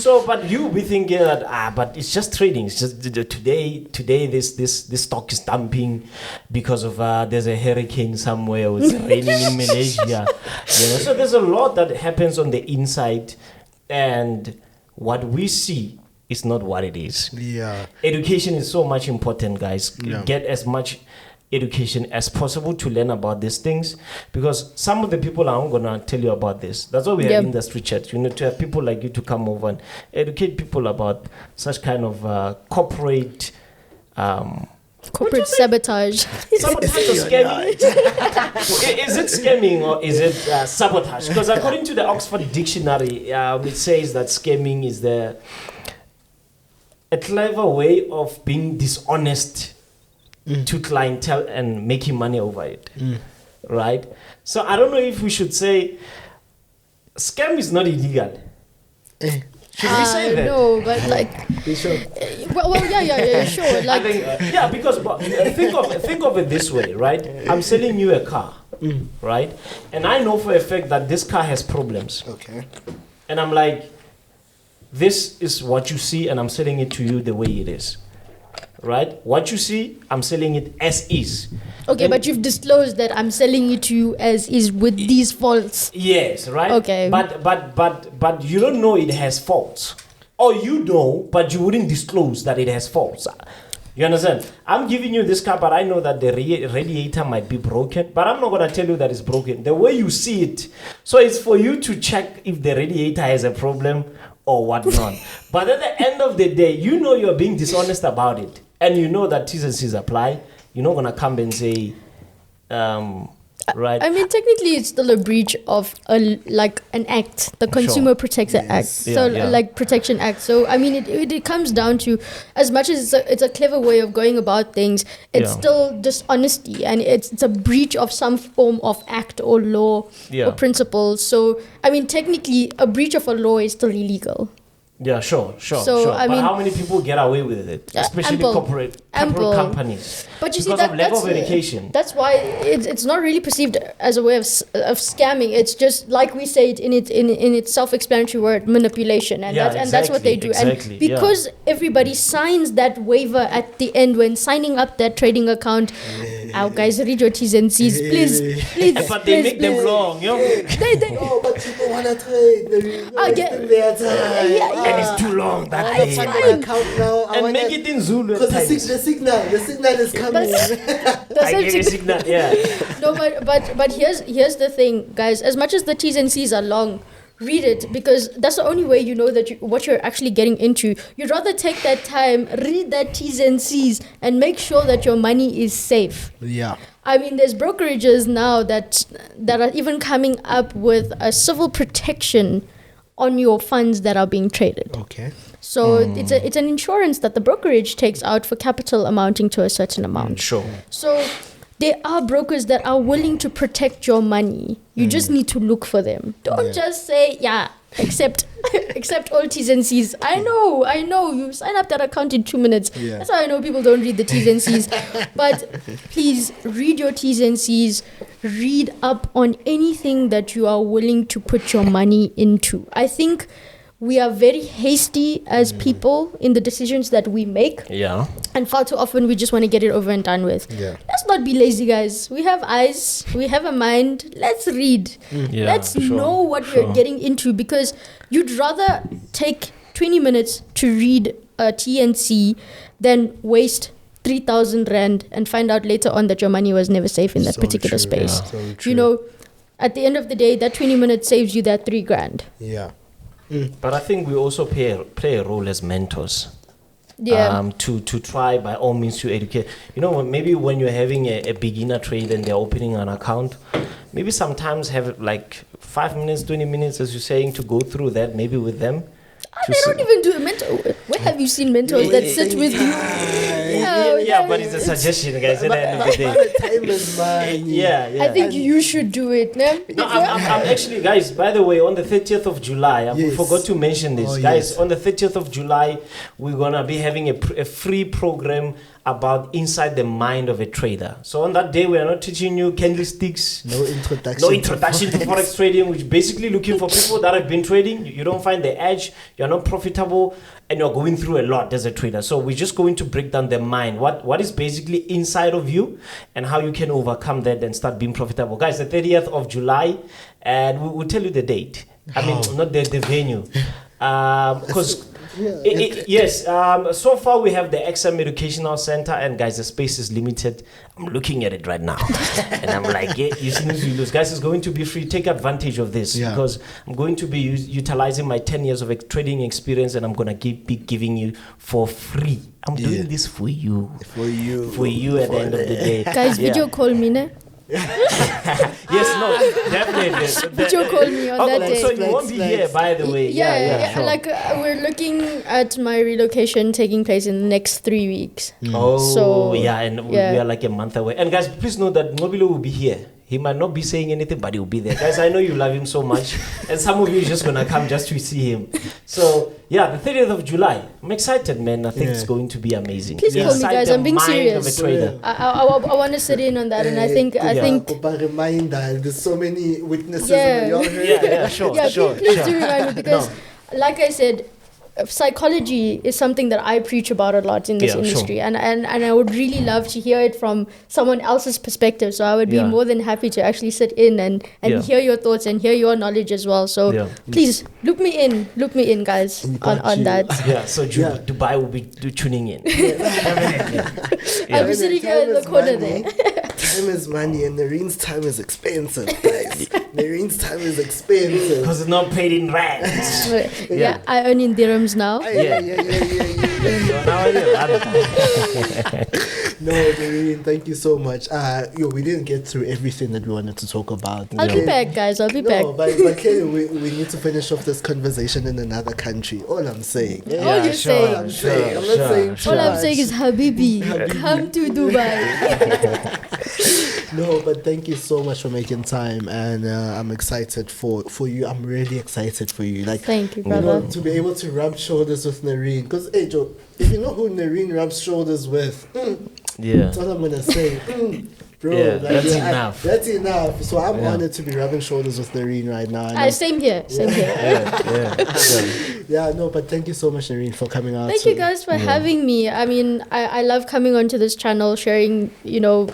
So, but you be thinking that, but it's just trading. It's just today this stock is dumping because of there's a hurricane somewhere, or it's raining in Malaysia. So there's a lot that happens on the inside, and what we see is not what it is. Yeah. Education is so much important, guys. Yeah. Get as much education as possible to learn about these things, because some of the people aren't gonna tell you about this. That's why we have industry chat. To have people like you to come over and educate people about such kind of corporate Corporate sabotage. Sabotage or scamming? Is it scamming or is it sabotage? Because according to the Oxford Dictionary, it says that scamming is a clever way of being dishonest to clientele and making money over it. Right? So I don't know if we should say scam is not illegal. Should we say that? No, but like, Sure. yeah, sure. Like, because think of it this way, right? I'm selling you a car, right? And I know for a fact that this car has problems. Okay. And I'm like, this is what you see, and I'm selling it to you the way it is. Right? What you see, I'm selling it as is. okay, Then- but you've disclosed that I'm selling it to you as is with these faults. Yes, right? Okay. But you don't know it has faults. Or you know, but you wouldn't disclose that it has faults. You understand? I'm giving you this car, but I know that the radiator might be broken, but I'm not going to tell you that it's broken. The way you see it. So it's for you to check if the radiator has a problem or whatnot. But at the end of the day, you know you're being dishonest about it. And you know that T's and C's apply. You're not going to come and say, right? I mean, technically, it's still a breach of an act, the Consumer Protection Act, so like Protection Act. So I mean, it comes down to, as much as it's a clever way of going about things, it's still dishonesty, and it's a breach of some form of act or law or principle. So I mean, technically, a breach of a law is still illegal. Yeah, sure. So, I but mean, how many people get away with it? Especially corporate companies. But you see, because of lack of education. That's why it's not really perceived as a way of scamming. It's just like we say it in its self-explanatory word, manipulation, and that's what they do. Exactly, and because everybody signs that waiver at the end when signing up that trading account, guys, read your T's and C's, please. But they make them long, yo. Oh, but people want to trade. Their time. And it's too long. That I want my account now. and make it in Zulu. Because the signal is coming. I give you signal, yeah. No, but here's the thing, guys. As much as the T's and C's are long, read it, because that's the only way you know that what you're actually getting into. You'd rather take that time, read that T's and C's, and make sure that your money is safe. Yeah. I mean, there's brokerages now that are even coming up with a civil protection on your funds that are being traded. Okay. So it's an insurance that the brokerage takes out for capital amounting to a certain amount. Sure. So there are brokers that are willing to protect your money. You just need to look for them. Don't just say, accept all T's and C's. I know. You sign up that account in 2 minutes. Yeah. That's how I know people don't read the T's and C's. But please read your T's and C's. Read up on anything that you are willing to put your money into. I think we are very hasty as people in the decisions that we make. Yeah. And far too often we just want to get it over and done with. Yeah. Let's not be lazy, guys. We have eyes. We have a mind. Let's read. Let's know what we're getting into, because you'd rather take 20 minutes to read a TNC than waste 3,000 Rand and find out later on that your money was never safe in that particular space. Yeah. So true. You know, at the end of the day, that 20 minutes saves you that 3 grand. Yeah. But I think we also play a role as mentors. Yeah. To try by all means to educate. You know, maybe when you're having a beginner trade and they're opening an account, maybe sometimes have like 5 minutes, 20 minutes, as you're saying, to go through that, maybe with them. They don't even do a mentor. Where have you seen mentors that sit with you? Yeah, but it's a suggestion, guys. At the end of the day. Yeah. I think you should do it. No, I'm actually, guys, by the way, on the 30th of July, I forgot to mention this. Guys, on the 30th of July, we're going to be having a free program about inside the mind of a trader. So on that day, we are not teaching you candlesticks. No introduction to forex trading, which basically looking for people that have been trading. You don't find the edge, you're not profitable, and you're going through a lot as a trader. So we're just going to break down the mind, what is basically inside of you and how you can overcome that and start being profitable. Guys, the 30th of July, and we'll tell you the date. I mean, not the venue. Because Yes. So far we have the XM Educational Center, and guys, the space is limited. I'm looking at it right now, and I'm like, yeah, you see, you lose. Guys, it's going to be free. Take advantage of this because I'm going to be utilizing my 10 years of trading experience, and I'm gonna be giving you for free. I'm doing this for you. For you at the end of the day. Guys, video call me, ne? Yes, no, definitely. Video call me on that day. So you won't be here, by the way. Yeah. Sure. Like we're looking at my relocation taking place in the next 3 weeks. Oh, so yeah, and we are like a month away. And guys, please know that Nqobile will be here. He might not be saying anything, but he'll be there. Guys, I know you love him so much. And some of you are just going to come just to see him. So, yeah, the 30th of July. I'm excited, man. I think it's going to be amazing. Please call me, guys. I'm being serious. I want to sit in on that. And I think... Reminder, there's so many witnesses in your head. Yeah, sure. Please do remind me because, like I said, psychology is something that I preach about a lot in this industry, and I would really love to hear it from someone else's perspective. So I would be more than happy to actually sit in and hear your thoughts and hear your knowledge as well. So please loop me in, guys, on that. Yeah. So Dubai will be tuning in. I'll be sitting here in the corner there. Time is money, and Nareen's time is expensive, guys. Nareen's time is expensive because it's not paid in rands. I earn in dirhams now. No, Noreen, thank you so much. We didn't get through everything that we wanted to talk about. I'll be back, guys. I'll be back. But Kelly, we need to finish off this conversation in another country. All I'm saying. All you're saying. I'm not saying too all I'm much. saying is Habibi, come to Dubai. No, but thank you so much for making time, and I'm excited for you. I'm really excited for you. Like, thank you, brother. To be able to rub shoulders with Nareen, because hey Joe, if you know who Nareen rubs shoulders with, that's what I'm gonna say. Bro, that's enough. That's enough. So I'm honored to be rubbing shoulders with Nareen right now. Same here. But thank you so much, Nareen, for coming out. Thank you guys for having me. I mean, I love coming onto this channel, sharing,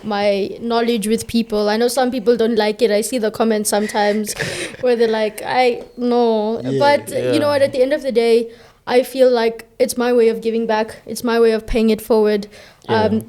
my knowledge with people. I know some people don't like it. I see the comments sometimes where they're like, I know. But you know what, at the end of the day, I feel like it's my way of giving back. It's my way of paying it forward.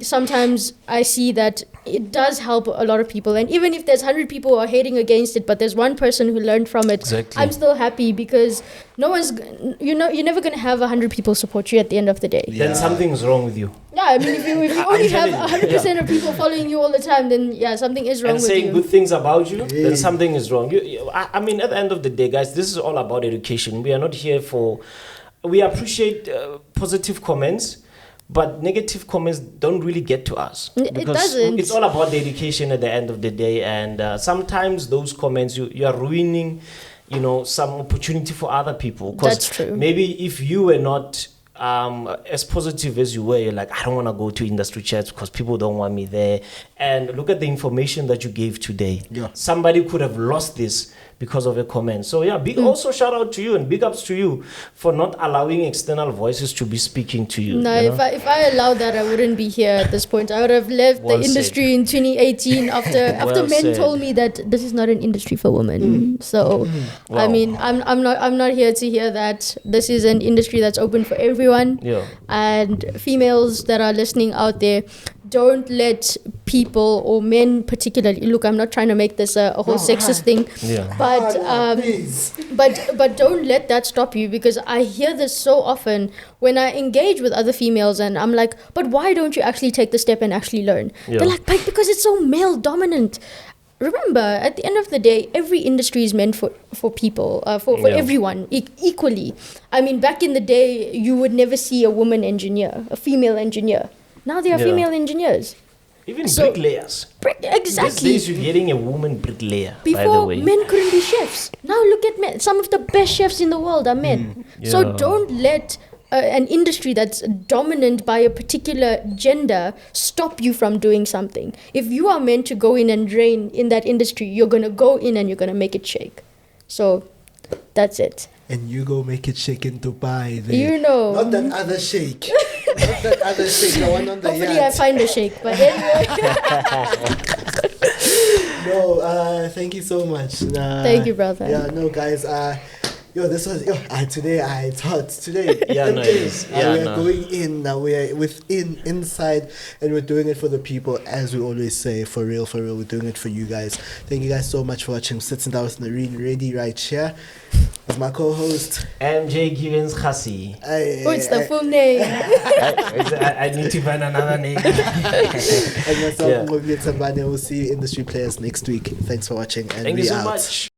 Sometimes I see that it does help a lot of people, and even if there's 100 people who are hating against it, but there's one person who learned from it, I'm still happy, because no one's, you're never going to have 100 people support you at the end of the day. Then something's wrong with you. Yeah, I mean, if you only have 100% of people following you all the time, then something is wrong with you. And saying good things about you, then something is wrong. I mean, at the end of the day, guys, this is all about education. We are not here for... We appreciate positive comments, but negative comments don't really get to us. It doesn't. It's all about the education at the end of the day, and sometimes those comments, you are ruining, some opportunity for other people. That's true. Maybe if you were not as positive as you were, you're like, I don't want to go to industry chats because people don't want me there. And look at the information that you gave today. Somebody could have lost this because of a comment. So also shout out to you and big ups to you for not allowing external voices to be speaking to you. No, if I allowed that, I wouldn't be here at this point. I would have left the industry in 2018 after men told me that this is not an industry for women. So I mean, I'm not here to hear that. This is an industry that's open for everyone. And females that are listening out there, don't let people, or men particularly, look, I'm not trying to make this a whole sexist thing, but don't let that stop you, because I hear this so often when I engage with other females, and I'm like, but why don't you actually take the step and actually learn? They're like, but because it's so male dominant. Remember, at the end of the day, every industry is meant for people, for everyone equally. I mean, back in the day, you would never see a woman engineer, a female engineer. Now there are female engineers. Even bricklayers. Exactly. These days you're getting a woman bricklayer, Before, by the way. men couldn't be chefs. Now look at men. Some of the best chefs in the world are men. So don't let an industry that's dominant by a particular gender stop you from doing something. If you are meant to go in and reign in that industry, you're going to go in and you're going to make it shake. So that's it. And you go make it shake in Dubai. Not that other shake. Not that other shake. The one on the Hopefully yacht. I find a shake. But anyway. No, thank you so much. Thank you, brother. Yeah, no, guys. Yo, this was today. I thought today. Yeah, no, it is. Yeah, we're no. going in now. We're inside, and we're doing it for the people, as we always say. For real, we're doing it for you guys. Thank you guys so much for watching. Sitting down with Nareen Reddy right here, with my co-host MJ Givens Kgasi. What's the full name? I need to find another name. And myself, Yeah. Nqobile Tembane. We'll see you Industry Players next week. Thanks for watching, and Thank we you so out. much.